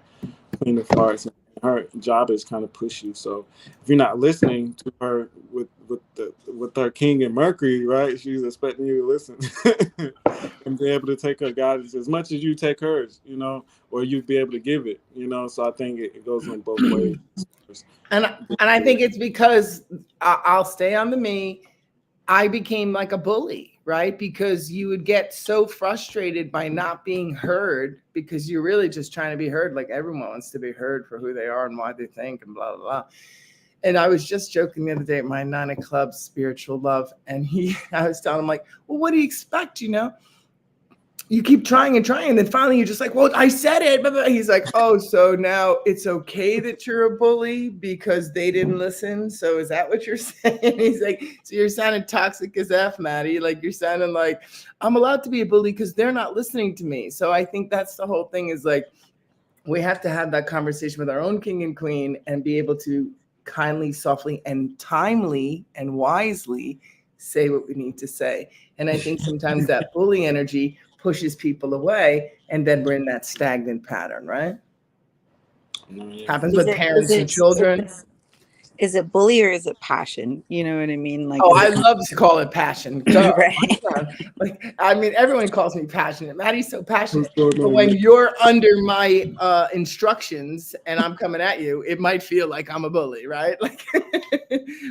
Queen of Hearts, and her job is kind of push you. So if you're not listening to her with her King and Mercury, right, she's expecting you to listen and be able to take her guidance as much as you take hers, or you be able to give it, So I think it goes in both ways. And I think it's because I'll stay on the me. I became like a bully, right? Because you would get so frustrated by not being heard because you're really just trying to be heard. Like everyone wants to be heard for who they are and why they think and blah, blah, blah. And I was just joking the other day at my 9 of Clubs spiritual love. And I was telling him like, well, what do you expect? You keep trying and trying. And then finally you're just like, well, I said it. But he's like, oh, so now it's okay that you're a bully because they didn't listen. So is that what you're saying? He's like, so you're sounding toxic as F, Maddie. Like you're sounding like I'm allowed to be a bully because they're not listening to me. So I think that's the whole thing is like, we have to have that conversation with our own king and queen and be able to kindly, softly, and timely and wisely say what we need to say. And I think sometimes that bully energy pushes people away, and then we're in that stagnant pattern, right? Happens with parents and children. is it bully or is it passion? You know what I mean? Like, Oh, is I it love to call it passion. Duh. right? Like, I mean, everyone calls me passionate. Maddie's so passionate. What's But going when on? you're under my instructions and I'm coming at you, it might feel like I'm a bully, right? Like,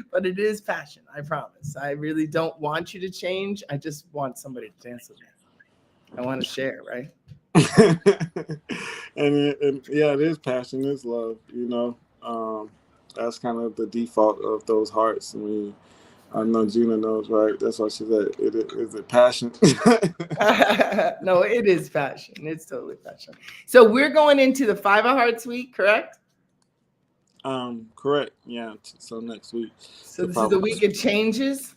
but it is passion. I promise. I really don't want you to change. I just want somebody to dance with me. I want to share, right? And yeah, it is passion, it's love. That's kind of the default of those hearts. I know Gina knows, right? That's why she said, is it passion?" No, it is passion. It's totally passion. So we're going into the 5 of Hearts week, correct? Correct. Yeah. So next week, So the this is the 5 week of changes.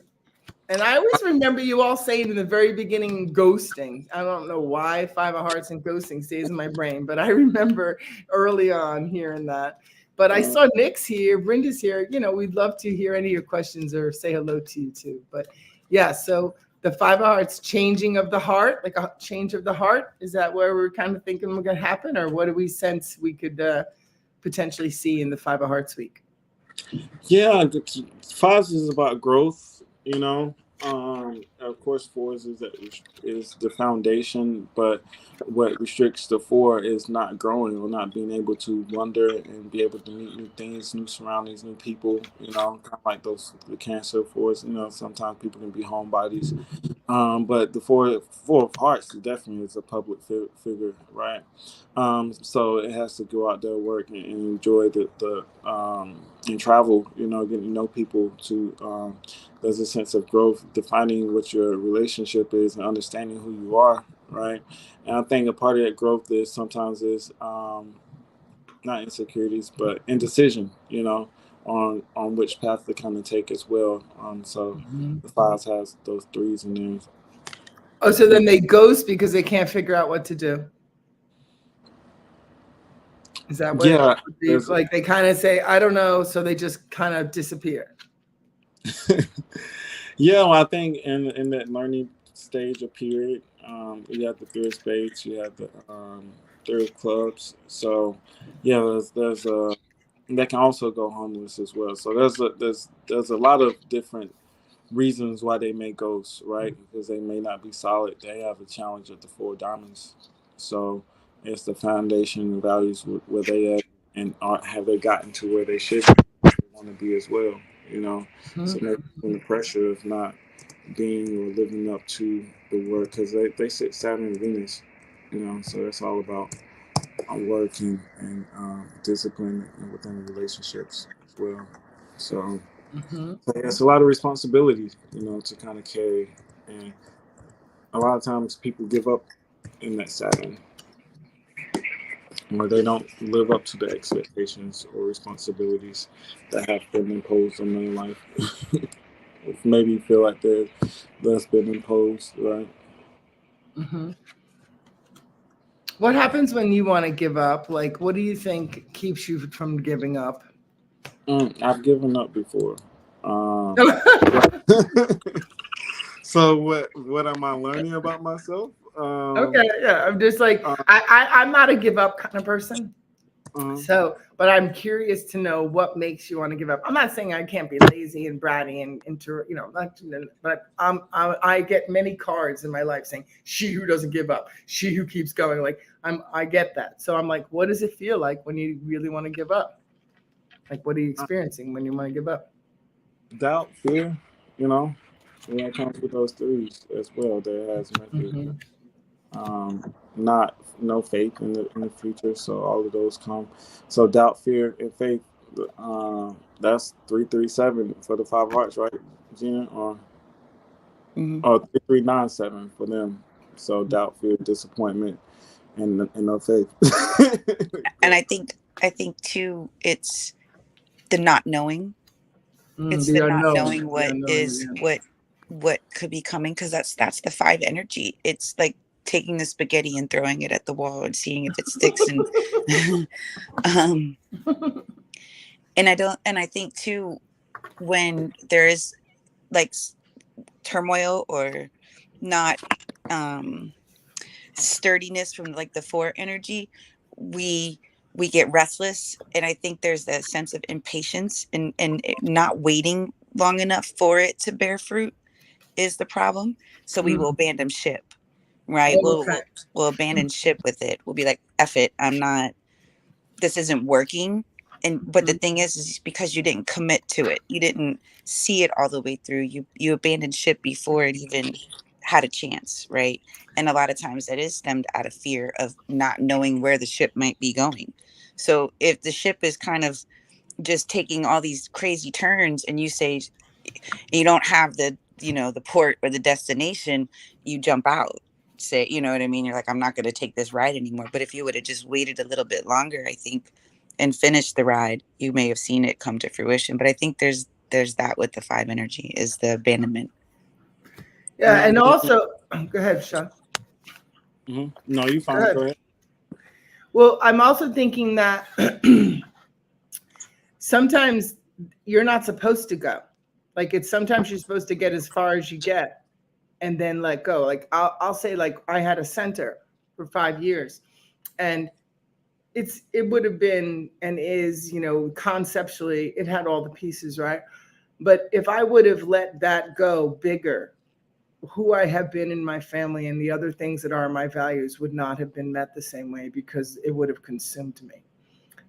And I always remember you all saying in the very beginning, ghosting. I don't know why 5 of Hearts and ghosting stays in my brain, but I remember early on hearing that. But I saw Nick's here, Brenda's here. We'd love to hear any of your questions or say hello to you too. But yeah, so the 5 of Hearts, changing of the heart, like a change of the heart. Is that where we're kind of thinking we're going to happen? Or what do we sense we could potentially see in the 5 of Hearts week? Yeah, fives is about growth. Of course, fours is the foundation, but what restricts the four is not growing or not being able to wonder and be able to meet new things, new surroundings, new people. Kind of like the Cancer fours. Sometimes people can be homebodies. But the four of hearts definitely is a public figure, right? So it has to go out there, work, and enjoy the and travel. Getting to know people. There's a sense of growth, defining what your relationship is, and understanding who you are, right? And I think a part of that growth is sometimes not insecurities, but indecision. On which path to kind of take as well. So the fives has those threes in there. Oh, so then they ghost because they can't figure out what to do. Is that what? Yeah, Like they kind of say, I don't know, so they just kind of disappear. Yeah, well, I think in that learning stage or period, you have the three of spades, you have the three of clubs. So yeah, there's they can also go homeless as well. So there's a lot of different reasons why they may ghost, right? Because they may not be solid. They have a challenge at the four of diamonds. So it's the foundation and values where they at, and have they gotten to where they should be, where they want to be as well. So maybe the pressure of not being or living up to the work, because they sit Saturn and Venus. So it's all about work and discipline and within relationships as well. So it's a lot of responsibilities, to kind of carry, and a lot of times people give up in that Saturn, or they don't live up to the expectations or responsibilities that have been imposed on their life. Maybe feel like that's been imposed, right? What happens when you want to give up? Like, what do you think keeps you from giving up? I've given up before. So what am I learning about myself? Okay, yeah, I'm just like I'm not a give up kind of person. So, but I'm curious to know what makes you want to give up. I'm not saying I can't be lazy and bratty and but I get many cards in my life saying she who doesn't give up, she who keeps going. Like I get that. So I'm like, what does it feel like when you really want to give up? Like, what are you experiencing when you want to give up? Doubt, fear, when it comes with those threes as well. There has Mercury. Not no faith in the future. So all of those come. So doubt, fear, and faith. That's 337 for the 5 of Hearts, right, Gina? Or 3397 for them. So doubt, fear, disappointment, and no faith. And I think too, it's the not knowing. It's the not knowing what could be coming, because that's the five energy. It's like taking the spaghetti and throwing it at the wall and seeing if it sticks. And and I think too, when there is like turmoil or not sturdiness from like the four energy, we we get restless, and I think there's a sense of impatience and not waiting long enough for it to bear fruit is the problem. So we will abandon ship, right? Okay. We'll abandon ship with it. We'll be like, F it, I'm not, this isn't working. And but the thing is because you didn't commit to it, you didn't see it all the way through, you abandoned ship before it even had a chance, right? And a lot of times that is stemmed out of fear of not knowing where the ship might be going. So if the ship is kind of just taking all these crazy turns, and you say you don't have the, the port or the destination, you jump out, say, you know what I mean, you're like, I'm not going to take this ride anymore. But if you would have just waited a little bit longer, I think, and finished the ride, you may have seen it come to fruition. But I think there's that with the five energy is the abandonment. Yeah, and also go ahead, Sean. No, you fine. Go ahead. Well, I'm also thinking that sometimes you're not supposed to go. Like it's sometimes you're supposed to get as far as you get and then let go. Like I'll say, like, I had a center for 5 years, and it would have been and is, conceptually it had all the pieces, right? But if I would have let that go bigger, who I have been in my family and the other things that are my values would not have been met the same way, because it would have consumed me.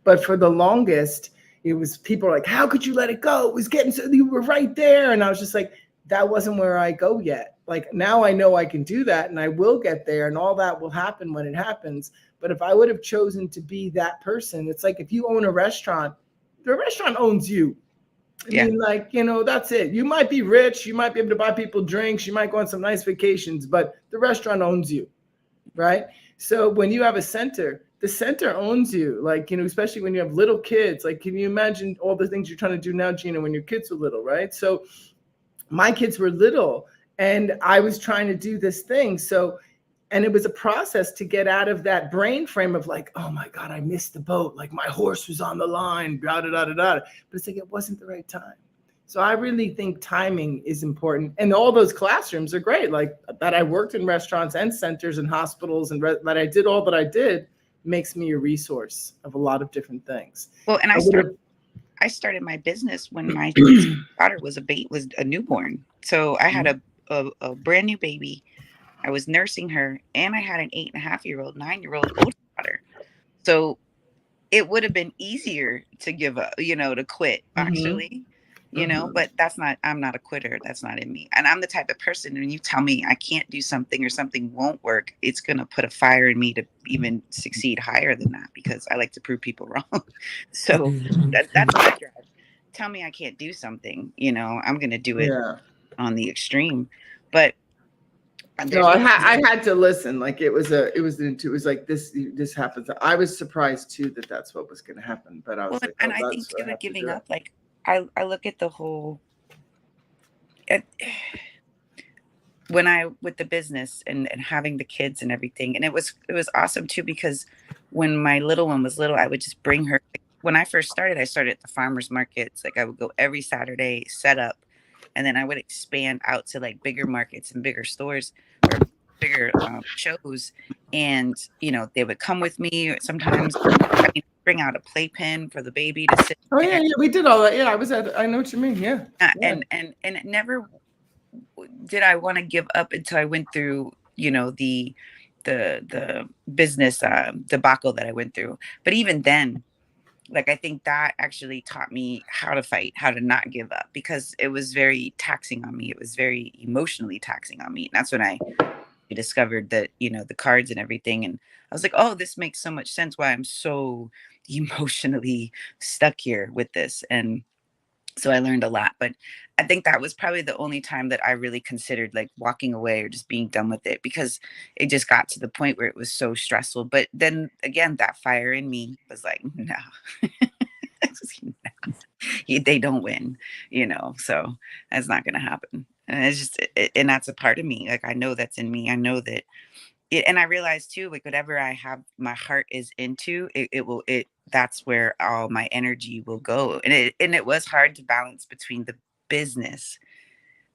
But for the longest, it was, people are like, how could you let it go? It was getting, so you were right there. And I was just like, that wasn't where I go yet. Like now I know I can do that and I will get there, and all that will happen when it happens. But if I would have chosen to be that person, it's like if you own a restaurant, the restaurant owns you. I mean, like, that's it. You might be rich, you might be able to buy people drinks, you might go on some nice vacations, but the restaurant owns you, right? So when you have a center, the center owns you. Like, especially when you have little kids. Like, can you imagine all the things you're trying to do now, Gina, when your kids were little, right? So my kids were little and I was trying to do this thing. So, and it was a process to get out of that brain frame of like, oh my God, I missed the boat. Like my horse was on the line, da da da da da. But it's like, it wasn't the right time. So I really think timing is important. And all those classrooms are great. Like that I worked in restaurants and centers and hospitals, and that I did all that I did makes me a resource of a lot of different things. Well, and I started my business when my daughter was a newborn. So I had a brand new baby. I was nursing her, and I had an 8.5-year-old, 9-year-old older daughter. So it would have been easier to give up, to quit actually, but I'm not a quitter. That's not in me. And I'm the type of person, when you tell me I can't do something or something won't work, it's going to put a fire in me to even succeed higher than that, because I like to prove people wrong. So that's my drive. Tell me I can't do something, I'm going to do it on the extreme. But no, I had to listen. Like it was like this happens. I was surprised too that that's what was going to happen. But I was like, and I think too, with giving up, like I look at the whole, with the business and having the kids and everything, and it was awesome too, because when my little one was little, I would just bring her. When I first started, I started at the farmers markets. Like I would go every Saturday, set up, and then I would expand out to like bigger markets and bigger stores or bigger shows. And they would come with me sometimes. I mean, bring out a playpen for the baby to sit. Oh yeah, we did all that. Yeah, I know what you mean. Yeah. And never did I want to give up until I went through, the business debacle that I went through. But even then, like, I think that actually taught me how to fight, how to not give up, because it was very taxing on me. It was very emotionally taxing on me. And that's when I discovered that, the cards and everything. And I was like, oh, this makes so much sense why I'm so emotionally stuck here with this. And so I learned a lot. But I think that was probably the only time that I really considered like walking away or just being done with it, because it just got to the point where it was so stressful. But then again, that fire in me was like, no, they don't win, so that's not going to happen. And it's just, and that's a part of me. Like, I know that's in me. I know that and I realized too, like whatever I have, my heart is into that's where all my energy will go. And it was hard to balance between the business,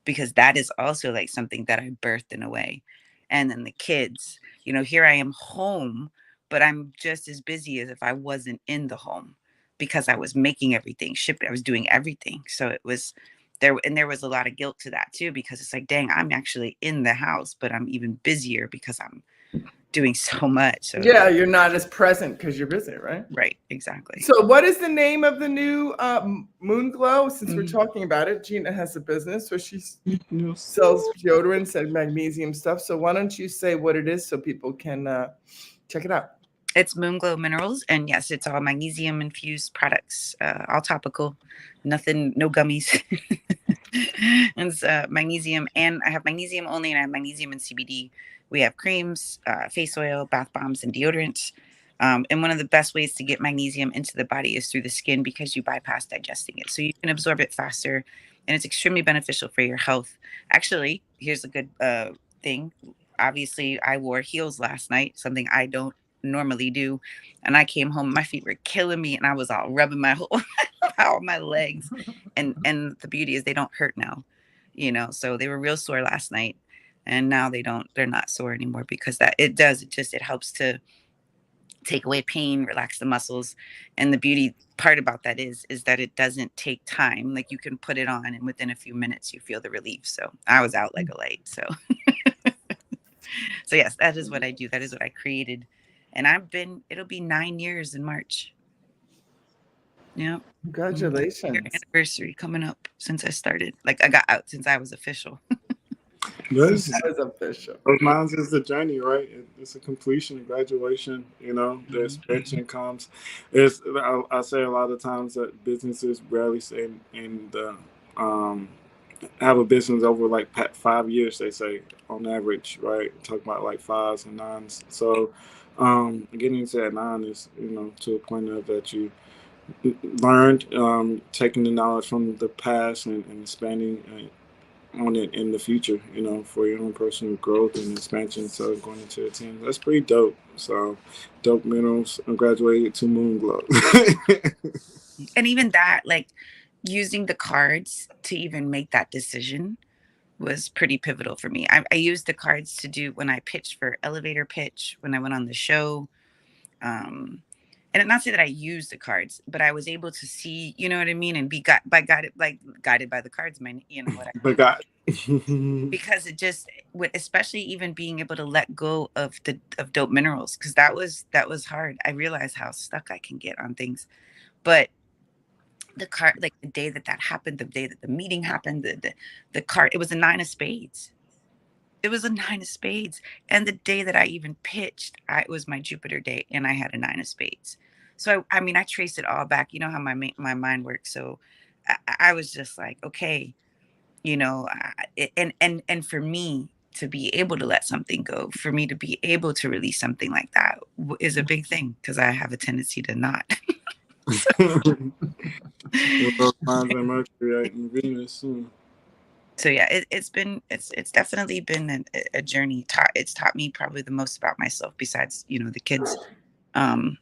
because that is also like something that I birthed in a way. And then the kids, here I am home but I'm just as busy as if I wasn't in the home because I was making everything, shipping, I was doing everything. So it was there, and there was a lot of guilt to that too, because it's like, dang, I'm actually in the house, but I'm even busier because I'm doing so much. So yeah, you're not as present because you're busy, right? right, exactly. So what is the name of the new Moon Glow? Since we're Mhm. talking about it, Gina has a business where she sells deodorants and magnesium stuff. So why don't you say what it is so people can check it out? It's Moon Glow Minerals, and yes, it's all magnesium infused products, all topical, nothing, no gummies. It's magnesium, and I have magnesium only, and I have magnesium and CBD. We have creams, face oil, bath bombs, and deodorants. And one of the best ways to get magnesium into the body is through the skin, because you bypass digesting it, so you can absorb it faster, and it's extremely beneficial for your health. Actually, here's a good thing. Obviously, I wore heels last night, something I don't normally do, and I came home, my feet were killing me, and I was all rubbing my whole all my legs, and the beauty is they don't hurt now, so they were real sore last night, and now they're not sore anymore, because that it helps to take away pain, relax the muscles. And the beauty part about that is that it doesn't take time. Like, you can put it on and within a few minutes you feel the relief. So I was out like a light. So so yes, that is what I do. That is what I created. And it'll be 9 years in March. Yeah. Year Congratulations. anniversary coming up since I started. Like, I got out since I was official. This That was official. mine is the journey, right? It's a completion, graduation. The expansion comes. I say a lot of times that businesses rarely say in the have a business over like 5 years. They say on average, right? Talk about like fives and nines. So getting to that nine is to a point of that you learned, taking the knowledge from the past and expanding on it in the future, for your own personal growth and expansion. So going into a team, that's pretty dope. So dope minerals. I graduated to Moon Glow. And even that, like, using the cards to even make that decision was pretty pivotal for me. I used the cards to do when I pitched for elevator pitch, when I went on the show. And not say that I used the cards, but I was able to see, you know what I mean, and be guided by the cards, man. You know what I But God. Because it just, especially even being able to let go of dope minerals, because that was hard. I realized how stuck I can get on things, but the card, like the day that happened, the day that the meeting happened, the card, it was a nine of spades. It was a nine of spades. And the day that I even pitched, it was my Jupiter day, and I had a nine of spades. So I mean, I traced it all back. You know how my mind works. So I was just like, okay, and for me to be able to let something go, for me to be able to release something like that is a big thing, because I have a tendency to not. With those lines and Mercury, right, and Venus. So yeah, it's definitely been a journey. It's taught me probably the most about myself, besides the kids. um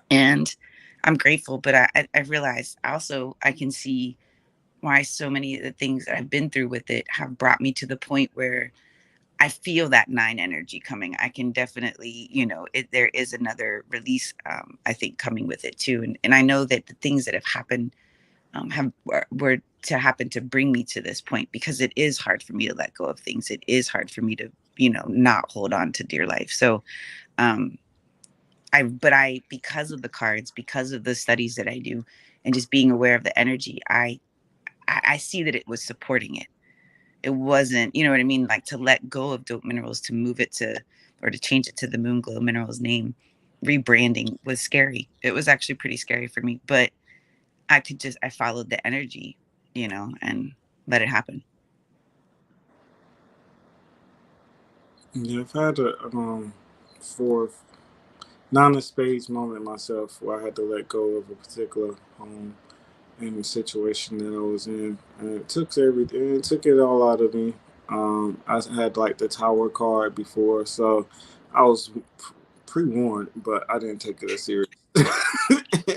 and I'm grateful, but I realized also I can see why so many of the things that I've been through with it have brought me to the point where I feel that nine energy coming. I can definitely, there is another release, I think, coming with it too. And I know that the things that have happened were to happen to bring me to this point, because it is hard for me to let go of things. It is hard for me to, not hold on to dear life. So, um, because of the cards, because of the studies that I do, and just being aware of the energy, I see that it was supporting it. It wasn't, you know what I mean? Like, to let go of dope minerals, to move it to, or to change it to the Moon Glow Minerals name, rebranding was scary. It was actually pretty scary for me, but I followed the energy, and let it happen. Yeah, I've had a fourth nine of spades moment myself where I had to let go of a particular in the situation that I was in, and it took everything. It took it all out of me. I had like the Tower card before, so I was pre-warned, but I didn't take it as serious.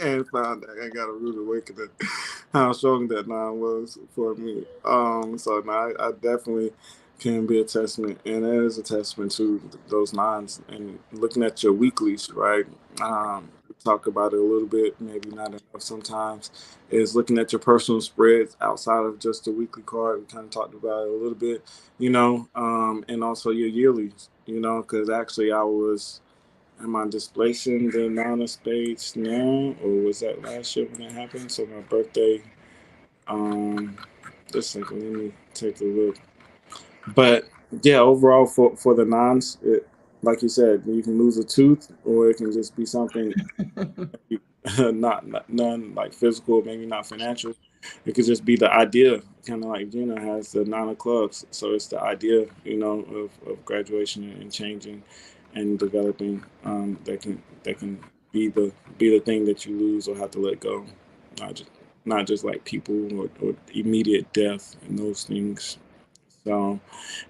And found that I got a rude awakening how strong that nine was for me. So now I definitely can be a testament, and it is a testament to those nines. And looking at your weeklies, right? We talk about it a little bit, maybe not enough sometimes. Is looking at your personal spreads outside of just the weekly card. We kind of talked about it a little bit, and also your yearlies, because actually I was. Am I displacing the nine of spades now, or was that last year when that happened? So my birthday. Um, just a second, let me take a look. But yeah, overall for the nines, like you said, you can lose a tooth, or it can just be something not none like physical, maybe not financial. It could just be the idea, kind of like Gina has the nine of clubs. So it's the idea, of graduation and changing and developing, that can be the thing that you lose or have to let go, not just not just like people or immediate death and those things. So,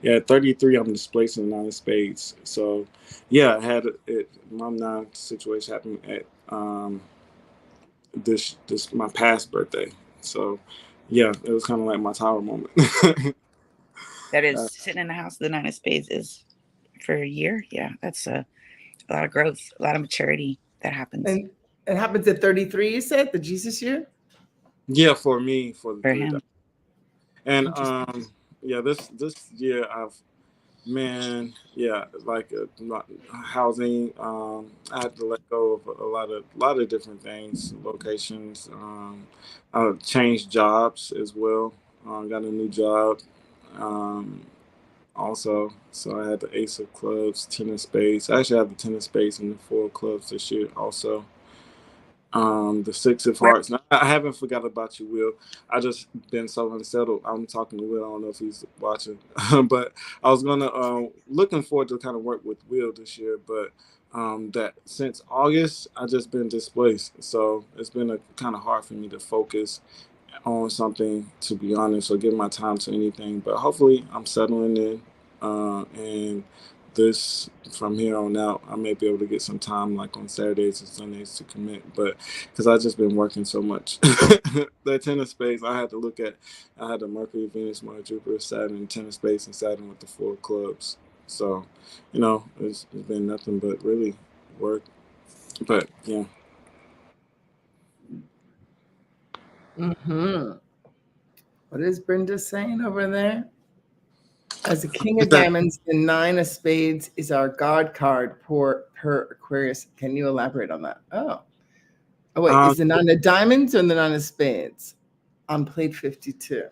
yeah, 33, I'm displacing the nine of spades. So, yeah, I had it. My nine situation happened at this my past birthday. So, yeah, it was kind of like my tower moment. That is uh, sitting in the house. The nine of spades is for a year. Yeah, that's a lot of growth, a lot of maturity that happens And it happens at 33, you said, the Jesus year? yeah, for me, for the for three. him. And Interesting. yeah, this year yeah, like housing. I had to let go of a lot of different things, locations. I changed jobs as well. Got a new job. Um, also, so I had the ace of clubs, ten of spades. I actually have the ten of spades and the four of clubs this year. Also, the six of Where hearts. Now, I haven't forgot about you, Will. I just been so unsettled. I'm talking to Will. I don't know if he's watching, but I was gonna looking forward to kind of work with Will this year, but that since August I just been displaced, so it's been a kind of hard for me to focus on something, to be honest, or give my time to anything. But hopefully, I'm settling in, and this from here on out, I may be able to get some time, like on Saturdays and Sundays, to commit. But because I just been working so much, that ten of spades, I had to look at. I had the Mercury, Venus, Mars, Jupiter, Saturn, ten of spades, and Saturn with the four of clubs. So, it's been nothing but really work. But yeah, Mm-hmm. What is Brenda saying over there? As a king is of that diamonds, the nine of spades is our God card per Aquarius. Can you elaborate on that? Oh wait, um, is the nine of diamonds or the nine of spades? On plate 52.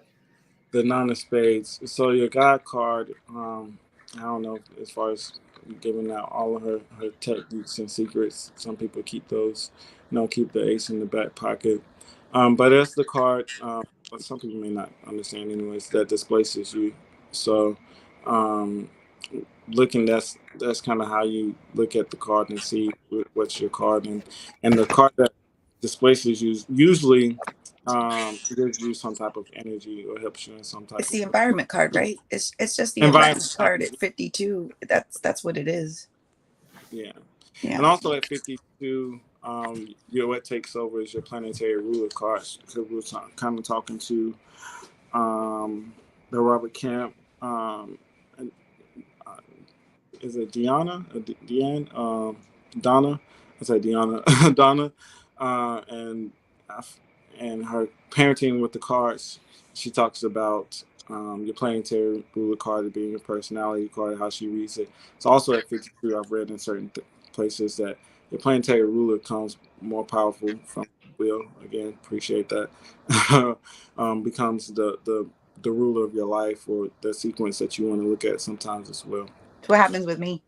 the nine of spades. So your God card, I don't know as far as giving out all of her techniques and secrets. Some people keep those, keep the ace in the back pocket. But that's the card. But some people may not understand, anyways. That displaces you. So, um, looking that's kind of how you look at the card and see what's your card, and the card that displaces you usually gives you some type of energy or helps you in some it's type the of environment card, right? It's just the environment. environment card at 52. That's what it is. Yeah, Yeah. and also at 52, what takes over is your planetary ruler cards, because we were kind of talking to the Robert Camp, and, uh, is it Deanna? Deanne? Donna? I say Deanna. Donna. And and her parenting with the cards, she talks about your planetary ruler card being your personality card, how she reads it. It's also at 52. I've read in certain places that your planetary ruler comes more powerful from will. Again, appreciate that. Becomes the ruler of your life, or the sequence that you want to look at sometimes as well. So what happens with me?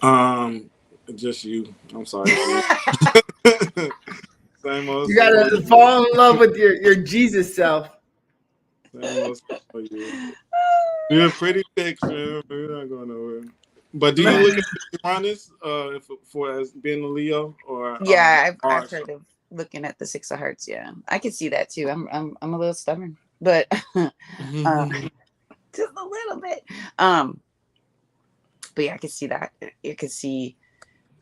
Um, just you. I'm sorry, G. Same old You story. gotta fall in love with your Jesus self. Same old story. You. You're a pretty picture. We're not going nowhere. But do you look at Uranus for as being a Leo, or Yeah, I've Mars? heard of looking at the six of hearts. Yeah, I can see that too. I'm a little stubborn, but just a little bit. Um, but yeah, I can see that. You can see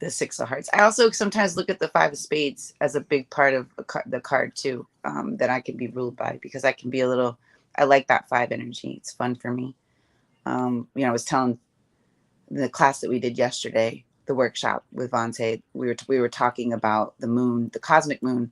the six of hearts. I also sometimes look at the five of spades as a big part of the card too. That I can be ruled by, because I can be a little I like that 5 energy. It's fun for me. I was telling the class that we did yesterday, the workshop with Vontae, we were talking about the moon, the cosmic moon,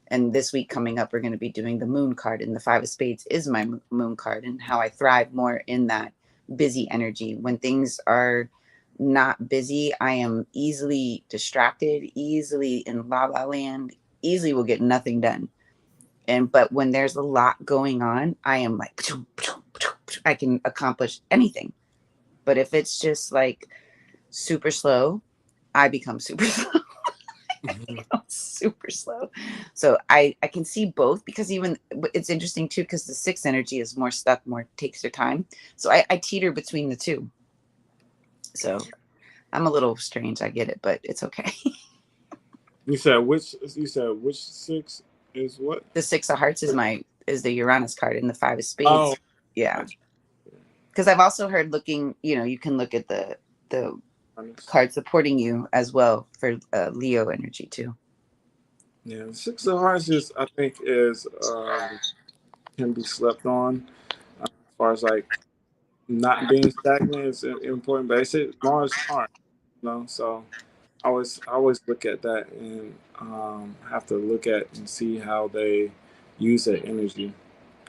and this week coming up, we're going to be doing the moon card, and the 5 of spades is my moon card, and how I thrive more in that busy energy. When things are not busy, I am easily distracted, easily in la la land, easily will get nothing done. But when there's a lot going on, I am like, I can accomplish anything. But if it's just like super slow, I become super slow. Super slow. So I can see both, because even it's interesting too, because the 6 energy is more stuck, more takes your time. So I teeter between the two. So I'm a little strange. I get it, but it's okay. You said which 6 is what? The 6 of hearts is the Uranus card, and the 5 of spades. Oh, Yeah. Because I've also heard you can look at the card supporting you as well for Leo energy too. Yeah, 6 of hearts is, I think, is can be slept on, as far as like not being stagnant is important. But it's Mars, so I always look at that and have to look at and see how they use that energy,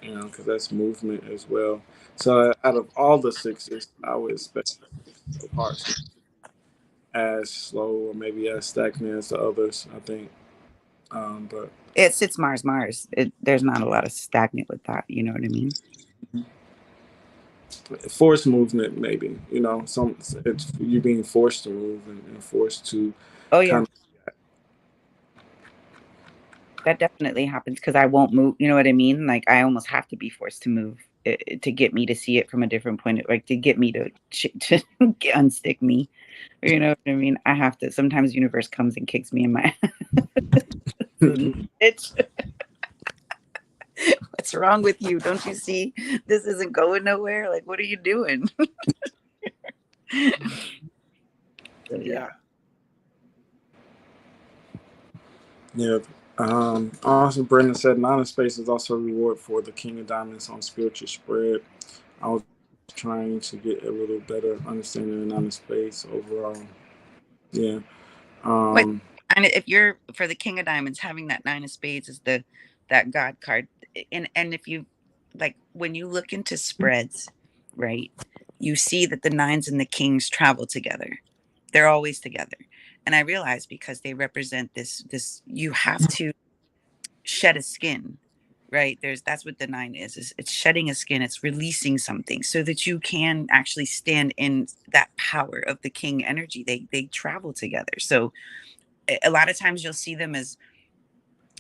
because that's movement as well. So out of all the 6s, I would expect the hearts as slow or maybe as stagnant as the others, I think. But It sits Mars. There's not a lot of stagnant with that. You know what I mean? forced movement, maybe, some it's you being forced to move and forced to Oh yeah, kind that definitely happens because I won't move. You know what I mean? Like I almost have to be forced to move to get me to see it from a different point, like to get me to unstick me. You know what I mean? I have to. Sometimes the universe comes and kicks me in my of. it's what's wrong with you? Don't you see this isn't going nowhere? Like, what are you doing? Yeah. Yeah. Also, Brendan said 9 of spades is also a reward for the King of Diamonds on spiritual spread. I was trying to get a little better understanding of 9 of spades overall. Yeah. But Um, and if you're for the King of Diamonds, having that 9 of spades is that God card, and if you like when you look into spreads, right, you see that the nines and the kings travel together. They're always together, and I realize because they represent this. You have to shed a skin, right? That's what the 9 is it's shedding a skin, it's releasing something so that you can actually stand in that power of the king energy. They travel together. So a lot of times you'll see them as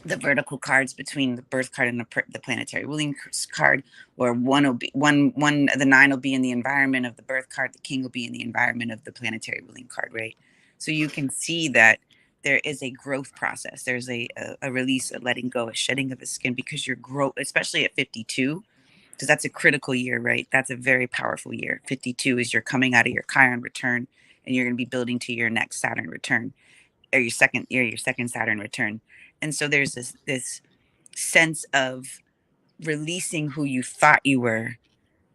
the vertical cards between the birth card and the planetary ruling card, or one will be one the 9 will be in the environment of the birth card, the king will be in the environment of the planetary ruling card, right? So you can see that there is a growth process. There's a release, a letting go, a shedding of a skin, because you're growth, especially at 52, because that's a critical year, right? That's a very powerful year. 52 is you're coming out of your Chiron return, and you're going to be building to your next Saturn return, or your second Saturn return. And so there's this sense of releasing who you thought you were,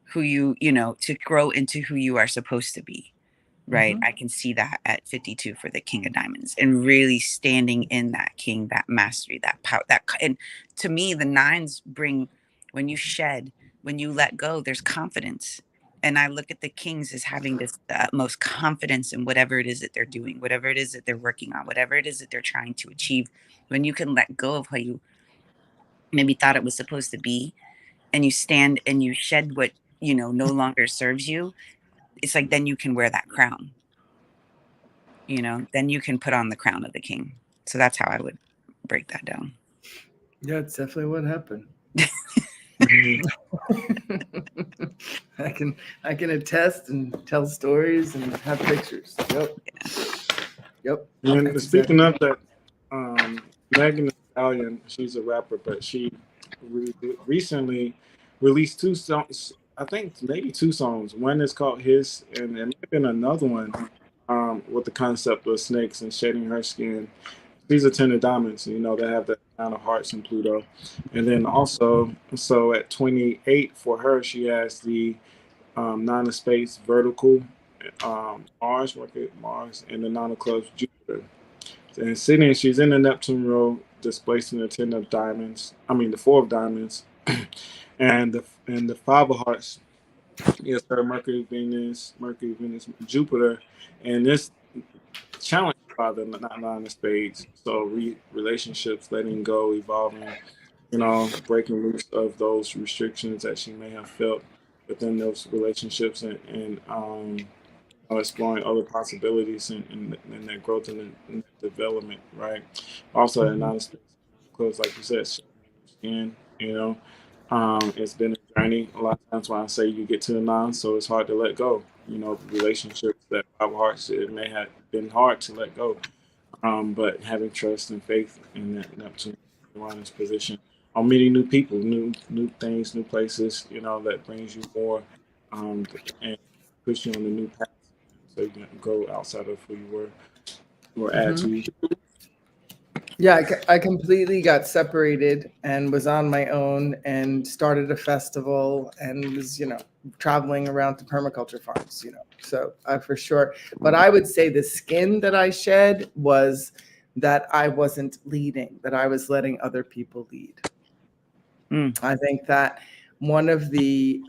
who to grow into who you are supposed to be. Right. I can see that at 52 for the King of Diamonds, and really standing in that king, that mastery, that power, and to me, the nines bring, when you shed, when you let go, there's confidence. And I look at the kings as having this utmost confidence in whatever it is that they're doing, whatever it is that they're working on, whatever it is that they're trying to achieve. When you can let go of how you maybe thought it was supposed to be, and you stand and you shed what, no longer serves you, it's like then you can wear that crown. Then you can put on the crown of the king. So that's how I would break that down. Yeah, it's definitely what happened. I can attest and tell stories and have pictures. Yep. and speaking of that, Megan Thee Stallion, she's a rapper, but she recently released 2 songs. I think maybe 2 songs. One is called His, and there might have been another one with the concept of snakes and shedding her skin. She's a 10 of diamonds. You know, they have that amount of hearts in Pluto. And then also, so at 28 for her, she has the nine of spades vertical Mars, Mercury, Mars, and the nine of clubs Jupiter. And sitting, she's in the Neptune row, displacing the 10 of diamonds. I mean, the four of diamonds. And the five of hearts is her Mercury, Venus, Jupiter. And this challenged by the nine of spades. So relationships, letting go, evolving, breaking loose of those restrictions that she may have felt within those relationships, and exploring other possibilities and their growth and their development, right? Also, at nine of spades, close, like you said, showing your skin, it's been a journey. A lot of times when I say you get to the nine, so it's hard to let go. Relationships that five of hearts, it may have been hard to let go. But having trust and faith in that Neptune Uranus position, on meeting new people, new things, new places, that brings you more, and push you on the new path, so you can go outside of who you were or add to you. Yeah, I completely got separated and was on my own and started a festival and was, traveling around to permaculture farms, so for sure. But I would say the skin that I shed was that I wasn't leading, that I was letting other people lead. I think that one of the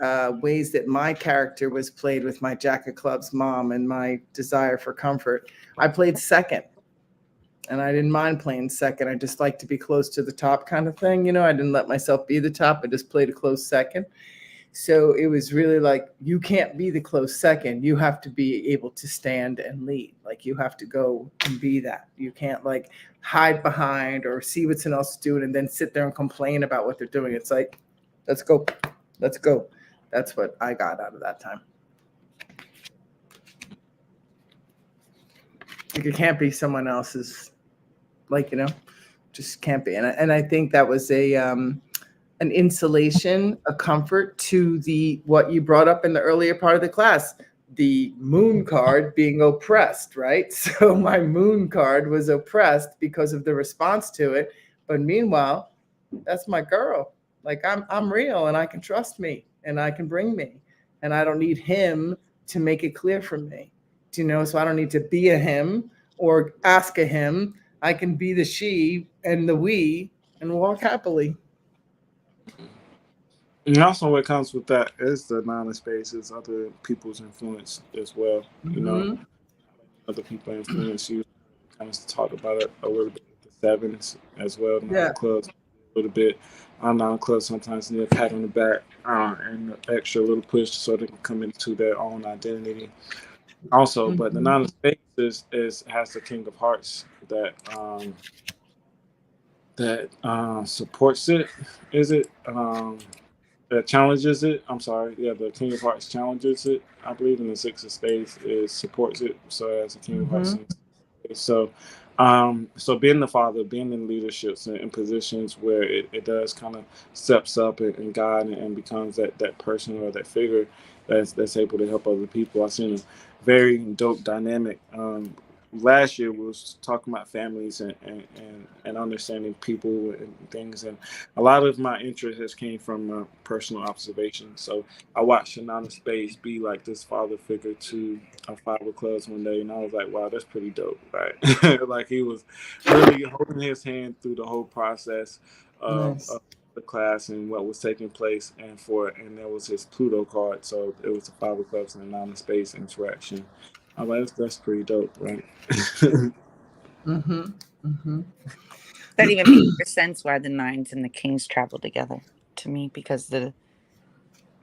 ways that my character was played with my Jack of Clubs mom and my desire for comfort, I played second. And I didn't mind playing second. I just like to be close to the top kind of thing. I didn't let myself be the top. I just played a close second. So it was really like, you can't be the close second. You have to be able to stand and lead. Like, you have to go and be that. You can't like hide behind or see what someone else is doing and then sit there and complain about what they're doing. It's like, let's go. Let's go. That's what I got out of that time. Like, it can't be someone else's, just can't be. And I think that was an insulation, a comfort to what you brought up in the earlier part of the class, the moon card being oppressed, right? So my moon card was oppressed because of the response to it. But meanwhile, that's my girl. Like, I'm real and I can trust me and I can bring me. And I don't need him to make it clear for me. So I don't need to be a him or ask a him. I can be the she and the we and walk happily. And also, what comes with that is the nine of spades, is other people's influence as well. Other people influence you. Kind of talk about it a little bit with the sevens as well. Nine clubs, a little bit. Nine clubs sometimes need a pat on the back and an extra little push so they can come into their own identity. Also, but the nine of spades has the king of hearts that supports it. Is it? That challenges it. I'm sorry. Yeah, the King of Hearts challenges it. I believe in the Six of Spades is supports it. So as the King of Hearts, so being the father, being in leaderships and in positions where it does kind of steps up and guide and becomes that person or that figure that's able to help other people. I've seen a very dope dynamic. Last year we was talking about families and understanding people and things, and a lot of my interest has came from personal observation. So I watched Nine of Spades be like this father figure to a five of clubs one day, and I was like, wow, that's pretty dope, right? Like, he was really holding his hand through the whole process of the class and what was taking place, and there was his Pluto card, so it was the five of clubs and the Nine of Spades interaction. I'm like, that's pretty dope, right? That even makes more sense why the nines and the kings travel together to me, because the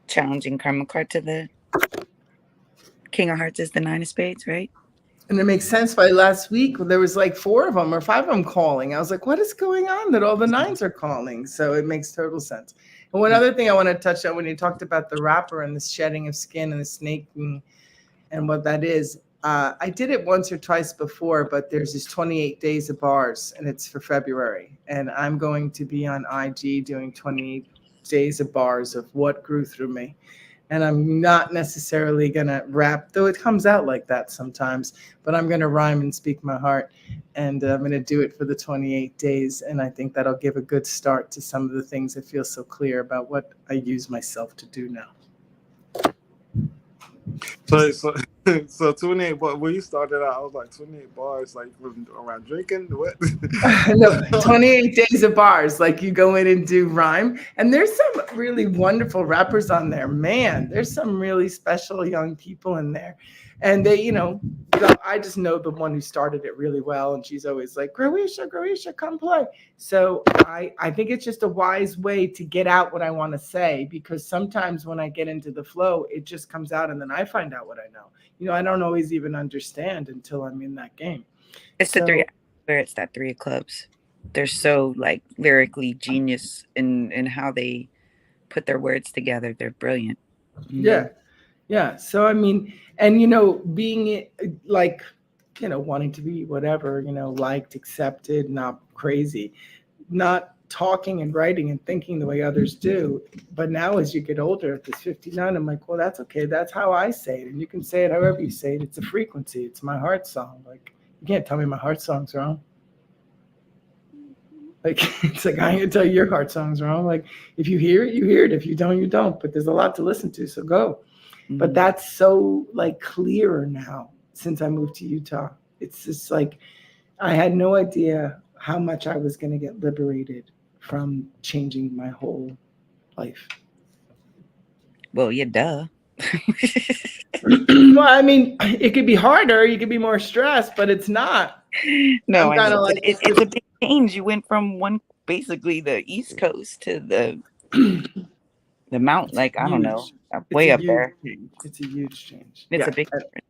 challenging karma card to the King of Hearts is the nine of spades, right? And it makes sense why last week there was like 4 of them or 5 of them calling. I was like, what is going on that all the nines are calling? So it makes total sense. And one other thing I want to touch on, when you talked about the wrapper and the shedding of skin and the snake and what that is, I did it once or twice before, but there's this 28 days of bars and it's for February. And I'm going to be on IG doing 28 days of bars of what grew through me. And I'm not necessarily going to rap, though it comes out like that sometimes, but I'm going to rhyme and speak my heart. And I'm going to do it for the 28 days. And I think that'll give a good start to some of the things I feel so clear about what I use myself to do now. So, so 28. But when you started out, I was like 28 bars, like around drinking. What? No, 28 days of bars. Like you go in and do rhyme. And there's some really wonderful rappers on there. Man, there's some really special young people in there. And they, I just know the one who started it really well. And she's always like, Croatia, come play. So I think it's just a wise way to get out what I want to say, because sometimes when I get into the flow, it just comes out and then I find out what I know. I don't always even understand until I'm in that game. It's the three, where it's that 3 of clubs. They're so like lyrically genius in how they put their words together. They're brilliant. Yeah. So I mean, and being like, wanting to be whatever, liked, accepted, not crazy, not talking and writing and thinking the way others do. But now as you get older, at this 59, I'm like, well, that's okay. That's how I say it. And you can say it however you say it. It's a frequency. It's my heart song. Like, you can't tell me my heart song's wrong. Like, it's like, I can tell you your heart song's wrong. Like, if you hear it, you hear it. If you don't, you don't. But there's a lot to listen to, so go. Mm-hmm. But that's so, like, clearer now since I moved to Utah. It's just like, I had no idea how much I was going to get liberated from changing my whole life. Well, yeah, duh. Well, I mean, it could be harder. You could be more stressed, but it's not. No, I know. Like, it's a big change. You went from basically the East Coast to the mountain. Like, I don't know, way up there. Change. It's a huge change. It's a big difference.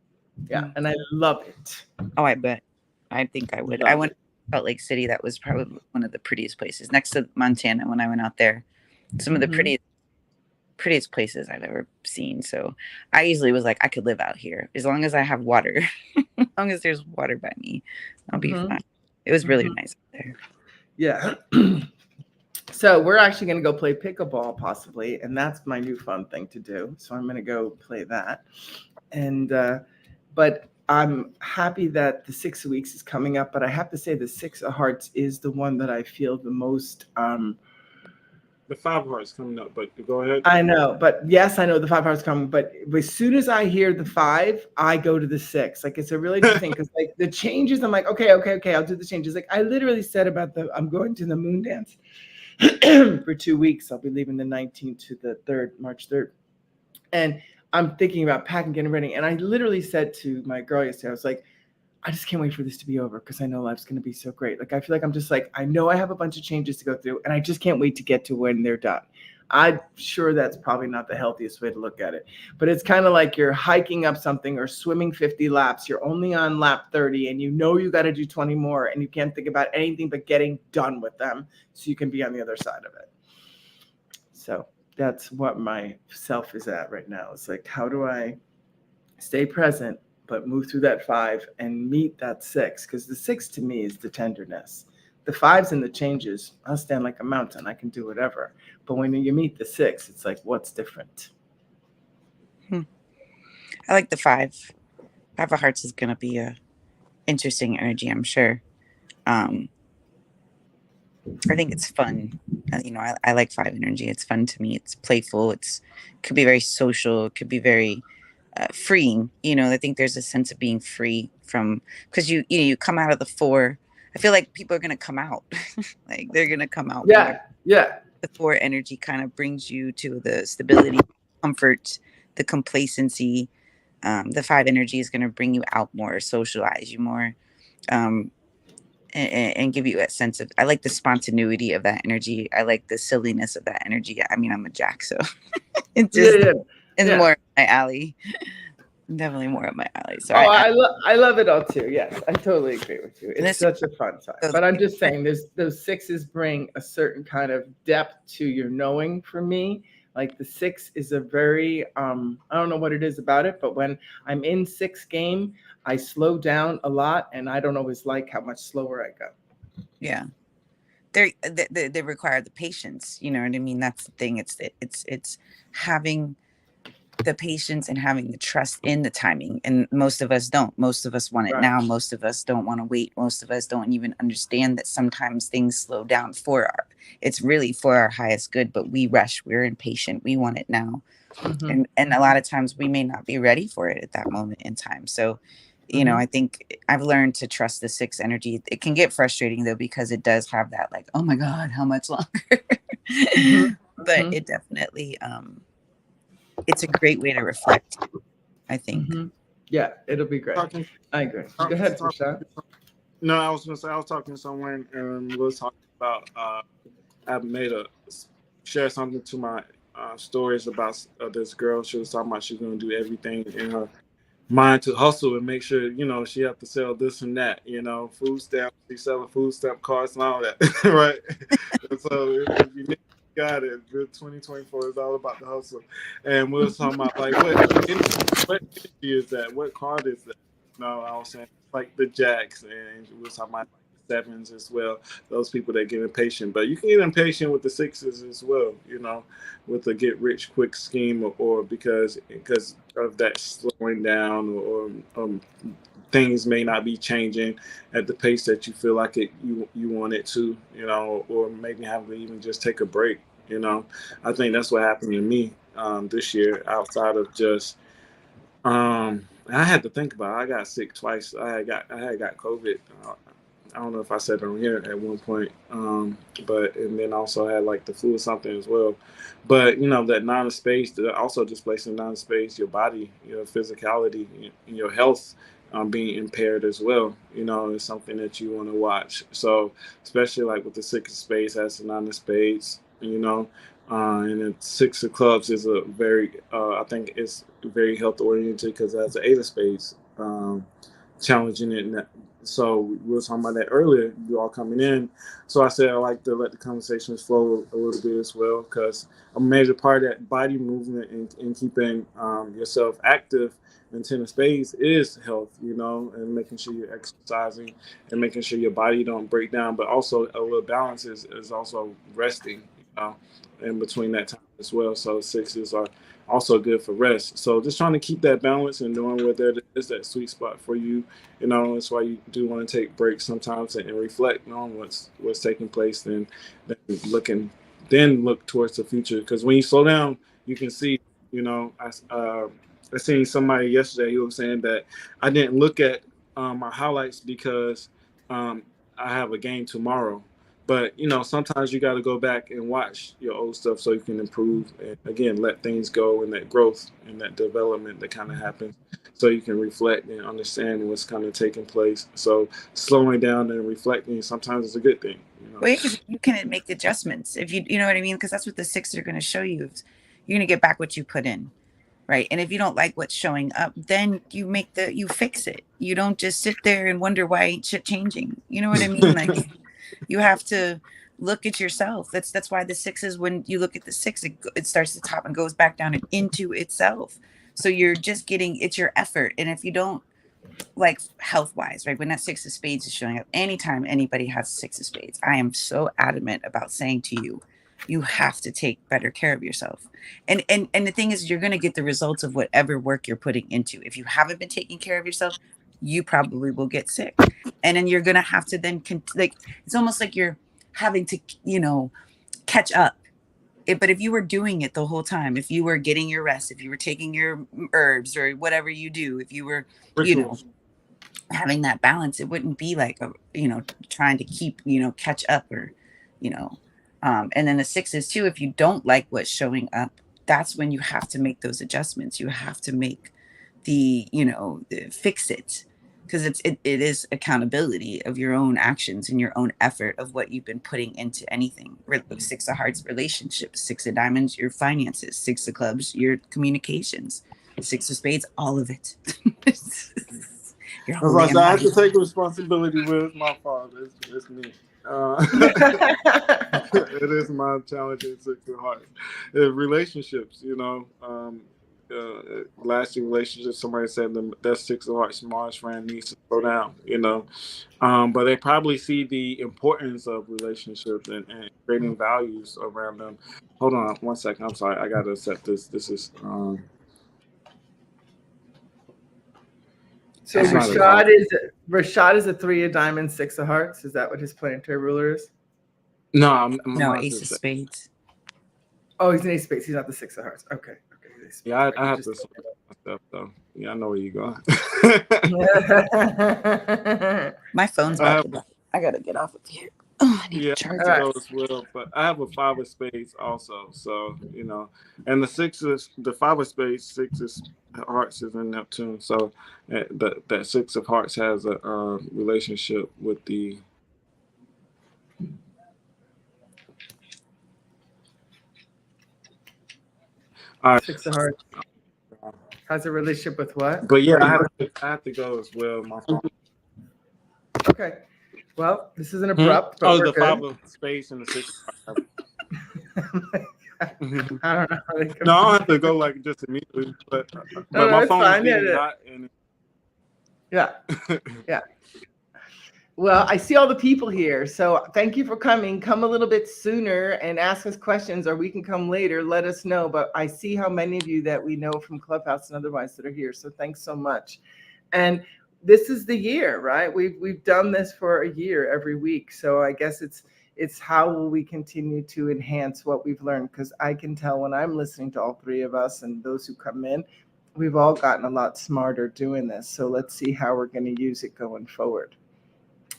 Yeah, and I love it. Oh, I bet. I think I would. I went to Salt Lake City. That was probably one of the prettiest places next to Montana when I went out there. Some of the prettiest places I've ever seen. So I easily was like, I could live out here as long as I have water. As long as there's water by me, I'll be fine. It was really nice out there. Yeah. So we're actually going to go play pickleball possibly, and that's my new fun thing to do. So I'm going to go play that. And but I'm happy that the 6 of weeks is coming up, but I have to say the 6 of hearts is the one that I feel the most the 5 of hearts coming up, but go ahead. I know, but yes, I know the 5 of hearts coming, but as soon as I hear the 5, I go to the 6. Like, it's a really good thing, because like the changes, I'm like, okay, I'll do the changes. Like, I literally said about I'm going to the moon dance for 2 weeks. I'll be leaving the 19th to the 3rd, March 3rd. And I'm thinking about packing, getting ready. And I literally said to my girl yesterday, I was like, I just can't wait for this to be over, because I know life's going to be so great. Like, I feel like I'm just like, I know I have a bunch of changes to go through, and I just can't wait to get to when they're done. I'm sure that's probably not the healthiest way to look at it, but it's kind of like you're hiking up something or swimming 50 laps. You're only on lap 30, and you got to do 20 more, and you can't think about anything but getting done with them so you can be on the other side of it. So that's what my self is at right now. It's like, how do I stay present, but move through that 5 and meet that 6? Because the 6 to me is the tenderness. The 5s and the changes, I'll stand like a mountain. I can do whatever. But when you meet the 6, it's like, what's different? I like the 5. 5 of hearts is going to be a interesting energy, I'm sure. I think it's fun. I like 5 energy. It's fun to me. It's playful. It could be very social. It could be very freeing. I think there's a sense of being free from, because you come out of the 4. I feel like people are going to come out. Like, they're going to come out. Yeah. The 4 energy kind of brings you to the stability, comfort, the complacency. The 5 energy is going to bring you out more, socialize you more, and give you a sense of, I like the spontaneity of that energy. I like the silliness of that energy. I mean, I'm a Jack, so it's just it's more up my alley. Definitely more up my alley. So I love it all too. Yes, I totally agree with you. It's such a fun time. But I'm just saying, those 6s bring a certain kind of depth to your knowing for me. Like, the 6 is a very I don't know what it is about it, but when I'm in 6 game, I slow down a lot, and I don't always like how much slower I go. Yeah, they require the patience. You know what I mean? That's the thing. It's having the patience and having the trust in the timing. And most of us don't. Most of us want it now. Most of us don't want to wait. Most of us don't even understand that sometimes things slow down it's really for our highest good, but we rush, we're impatient, we want it now. And a lot of times we may not be ready for it at that moment in time. So, you know, I think I've learned to trust the six energy. It can get frustrating though, because it does have that like, oh my God, how much longer? But it definitely, it's a great way to reflect, I think. Yeah, it'll be great. I agree. Go ahead, Prashant. No, I was going to say, I was talking to someone and we was talking about, I made share something to my stories about this girl. She was talking about she's going to do everything in her mind to hustle and make sure, you know, she have to sell this and that, you know, food stamps, she's selling food stamp cards and all that, right? And so if you got it, good 2024 is all about the hustle. And we were talking about like what energy is that? What card is that? No, I was saying like the jacks, and we were talking about like the sevens as well. Those people that get impatient, but you can get impatient with the sixes as well, you know, with the get rich quick scheme, or because of that slowing down, or things may not be changing at the pace that you feel like you want it to, you know, or maybe have to even just take a break, you know. I think that's what happened to me this year, outside of just I had to think about it. I got sick twice. I had got COVID. I don't know if I said it on here at one point, but and then also had like the flu or something as well. But you know that nine of space, also displacing nine of space, your body, your physicality, and your health being impaired as well. You know, is something that you want to watch. So especially like with the six of space, that's the nine of spades. You know, and then six of clubs is a very, I think it's very health oriented because it has the eight of spades. Challenging it. So we were talking about that earlier, you all coming in. So I said I like to let the conversations flow a little bit as well, because a major part of that body movement and keeping yourself active in ten of spades is health, you know, and making sure you're exercising and making sure your body don't break down. But also a little balance is also resting, you know, in between that time as well. So sixes are also good for rest. So just trying to keep that balance and knowing where there is that sweet spot for you. You know, that's why you do want to take breaks sometimes and reflect on what's taking place, and then look towards the future. Because when you slow down, you can see. You know, I seen somebody yesterday. He was saying that I didn't look at my highlights because I have a game tomorrow. But you know, sometimes you got to go back and watch your old stuff so you can improve and again let things go, and that growth and that development that kind of happens, so you can reflect and understand what's kind of taking place. So slowing down and reflecting sometimes is a good thing. You know? Well, because you can make adjustments if you know what I mean. Because that's what the sixes are going to show you. You're going to get back what you put in, right? And if you don't like what's showing up, then you fix it. You don't just sit there and wonder why ain't shit changing. You know what I mean? Like you have to look at yourself. That's why the sixes, when you look at the six, it starts at the top and goes back down and into itself. So you're just it's your effort. And if you don't, like health wise, right? When that six of spades is showing up, anytime anybody has six of spades, I am so adamant about saying to you, you have to take better care of yourself. And the thing is, you're going to get the results of whatever work you're putting into. If you haven't been taking care of yourself, you probably will get sick. And then you're going to have to then like, it's almost like you're having to, you know, catch up. But if you were doing it the whole time, if you were getting your rest, if you were taking your herbs or whatever you do, if you were, you know, having that balance, it wouldn't be like you know, trying to keep, you know, catch up, or you know, and then the sixes too, if you don't like what's showing up, that's when you have to make those adjustments. You have to make you know, fix it, because it is accountability of your own actions and your own effort of what you've been putting into anything. Six of hearts, relationships. Six of diamonds, your finances. Six of clubs, your communications. Six of spades, all of it. I have to take responsibility with my father. It's me. It is my challenge in six of hearts. Relationships, you know, lasting relationships. Somebody said that six of hearts, Mars friend needs to slow down, you know. But they probably see the importance of relationships and creating values around them. Hold on one second. I'm sorry. I gotta set this. This is So It's not Rashad is a 3 of diamonds, 6 of hearts. Is that what his planetary ruler is? No, I'm No, not ace of spades. Oh, he's an ace of spades. He's not the 6 of hearts. Okay. Yeah, I have to sort myself though. Yeah, I know where you go. My phone's about to die. I gotta get off of here. Oh, I need to charge it. As well, but I have a 5 of spades also. So and the 5 of spades, 6 of hearts is in Neptune. So that 6 of hearts has a relationship with the. All right. 6 of hearts has a relationship with what? But yeah, I have to go as well. My phone. Okay. Well, this is an abrupt. But the 5 of spades and the 6 of hearts. I don't know how they come. No, I don't have to go like just immediately, but my phone is getting hot. And... Yeah. Well, I see all the people here, so thank you for coming. Come a little bit sooner and ask us questions, or we can come later. Let us know. But I see how many of you that we know from Clubhouse and otherwise that are here. So thanks so much. And this is the year, right? We've done this for a year every week. So I guess it's how will we continue to enhance what we've learned? Because I can tell when I'm listening to all 3 of us and those who come in, we've all gotten a lot smarter doing this. So let's see how we're going to use it going forward.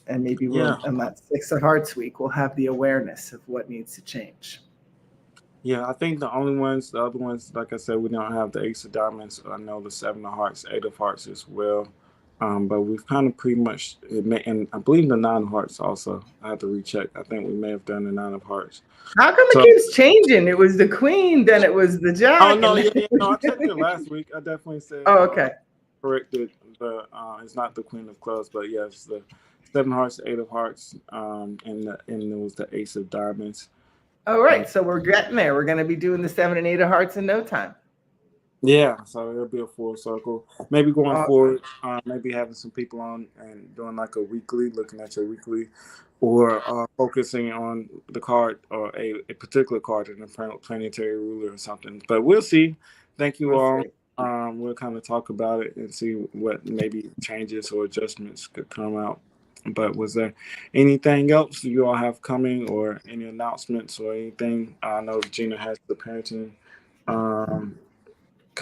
And maybe on that 6 of hearts week, we'll have the awareness of what needs to change. Yeah, I think the other ones, like I said, we don't have the ace of diamonds. I know the 7 of hearts, 8 of hearts as well. But we've kind of pretty much, and I believe the 9 of hearts also. I have to recheck. I think we may have done the 9 of hearts. How come it keeps changing? It was the queen, then it was the jack. Oh, no, no, I checked it last week. I definitely said. Oh, okay. Corrected. It's not the queen of clubs, but yes, the 7 of hearts, 8 of hearts, and it was the ace of diamonds. All right, so we're getting there. We're going to be doing the 7 and 8 of hearts in no time. Yeah, so it'll be a full circle. Maybe going forward, maybe having some people on and doing like a weekly, looking at your weekly, or focusing on the card or a particular card in the planetary ruler or something. But we'll see. Thank you all. We'll kind of talk about it and see what maybe changes or adjustments could come out. But was there anything else you all have coming, or any announcements or anything? I know Gina has the parenting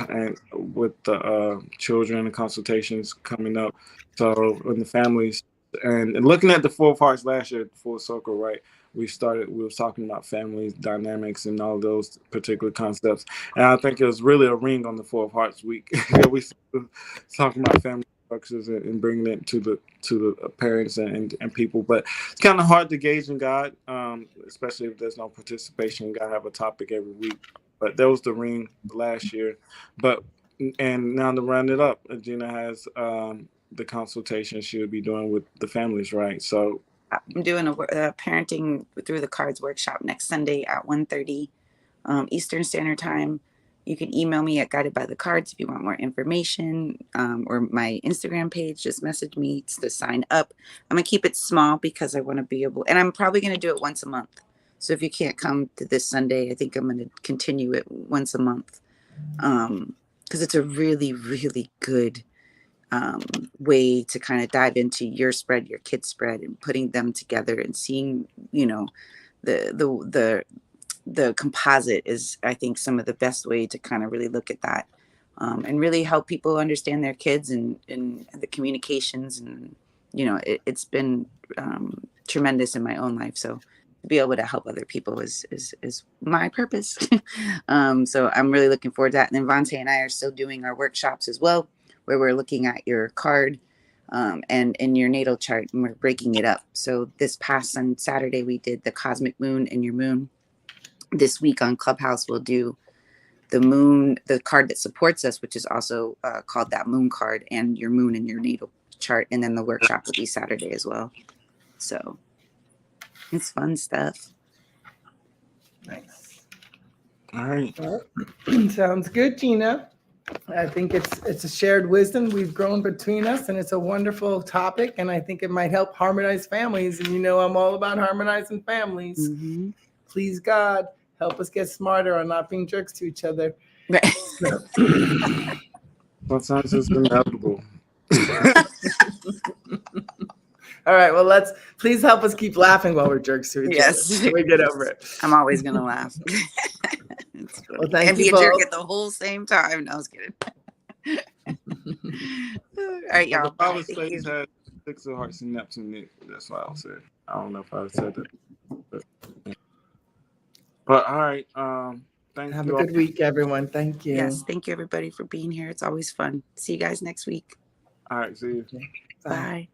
and with the children and consultations coming up. So in the families and looking at the 4 of hearts last year, full circle, right? We were talking about family dynamics and all those particular concepts. And I think it was really a ring on the 4 of hearts week. We were talking about family structures and bringing it to the parents and people. But it's kind of hard to gauge in God, especially if there's no participation. You got to have a topic every week. But that was the ring last year. And now to round it up, Gina has the consultation she would be doing with the families, right? So I'm doing a parenting through the cards workshop next Sunday at 1:30 Eastern Standard Time. You can email me at Guided by the Cards if you want more information, or my Instagram page. Just message me to sign up. I'm going to keep it small because I want to be able, and I'm probably going to do it once a month. So if you can't come to this Sunday, I think I'm going to continue it once a month, because it's a really, really good way to kind of dive into your spread, your kid's spread, and putting them together and seeing, the composite is, I think, some of the best way to kind of really look at that, and really help people understand their kids and the communications. And, it's been tremendous in my own life. So to be able to help other people is my purpose. So I'm really looking forward to that. And then Vontae and I are still doing our workshops as well, where we're looking at your card and in your natal chart, and we're breaking it up. So this past Saturday, we did the cosmic moon and your moon. This week on Clubhouse, we'll do the moon, the card that supports us, which is also called that moon card, and your moon and your natal chart. And then the workshop will be Saturday as well. So it's fun stuff. Nice. All right. Sounds good, Gina. I think it's a shared wisdom we've grown between us, and it's a wonderful topic, and I think it might help harmonize families. And I'm all about harmonizing families. Mm-hmm. Please God, help us get smarter on not being jerks to each other. Right. Sometimes it's inevitable. All right. Well, please help us keep laughing while we're jerks to each other. So we get over it. I'm always going to laugh. It's funny. Well, thank and you be a jerk both. at the whole same time. No, I was kidding. All right, Well, y'all. the power Thank you. space has 6 of hearts and Neptune in it. That's why I said. I don't know if I said that. But all right. Thank Have you a all. good week, everyone. Thank you. Yes, thank you everybody for being here. It's always fun. See you guys next week. All right. See you. Okay. Bye.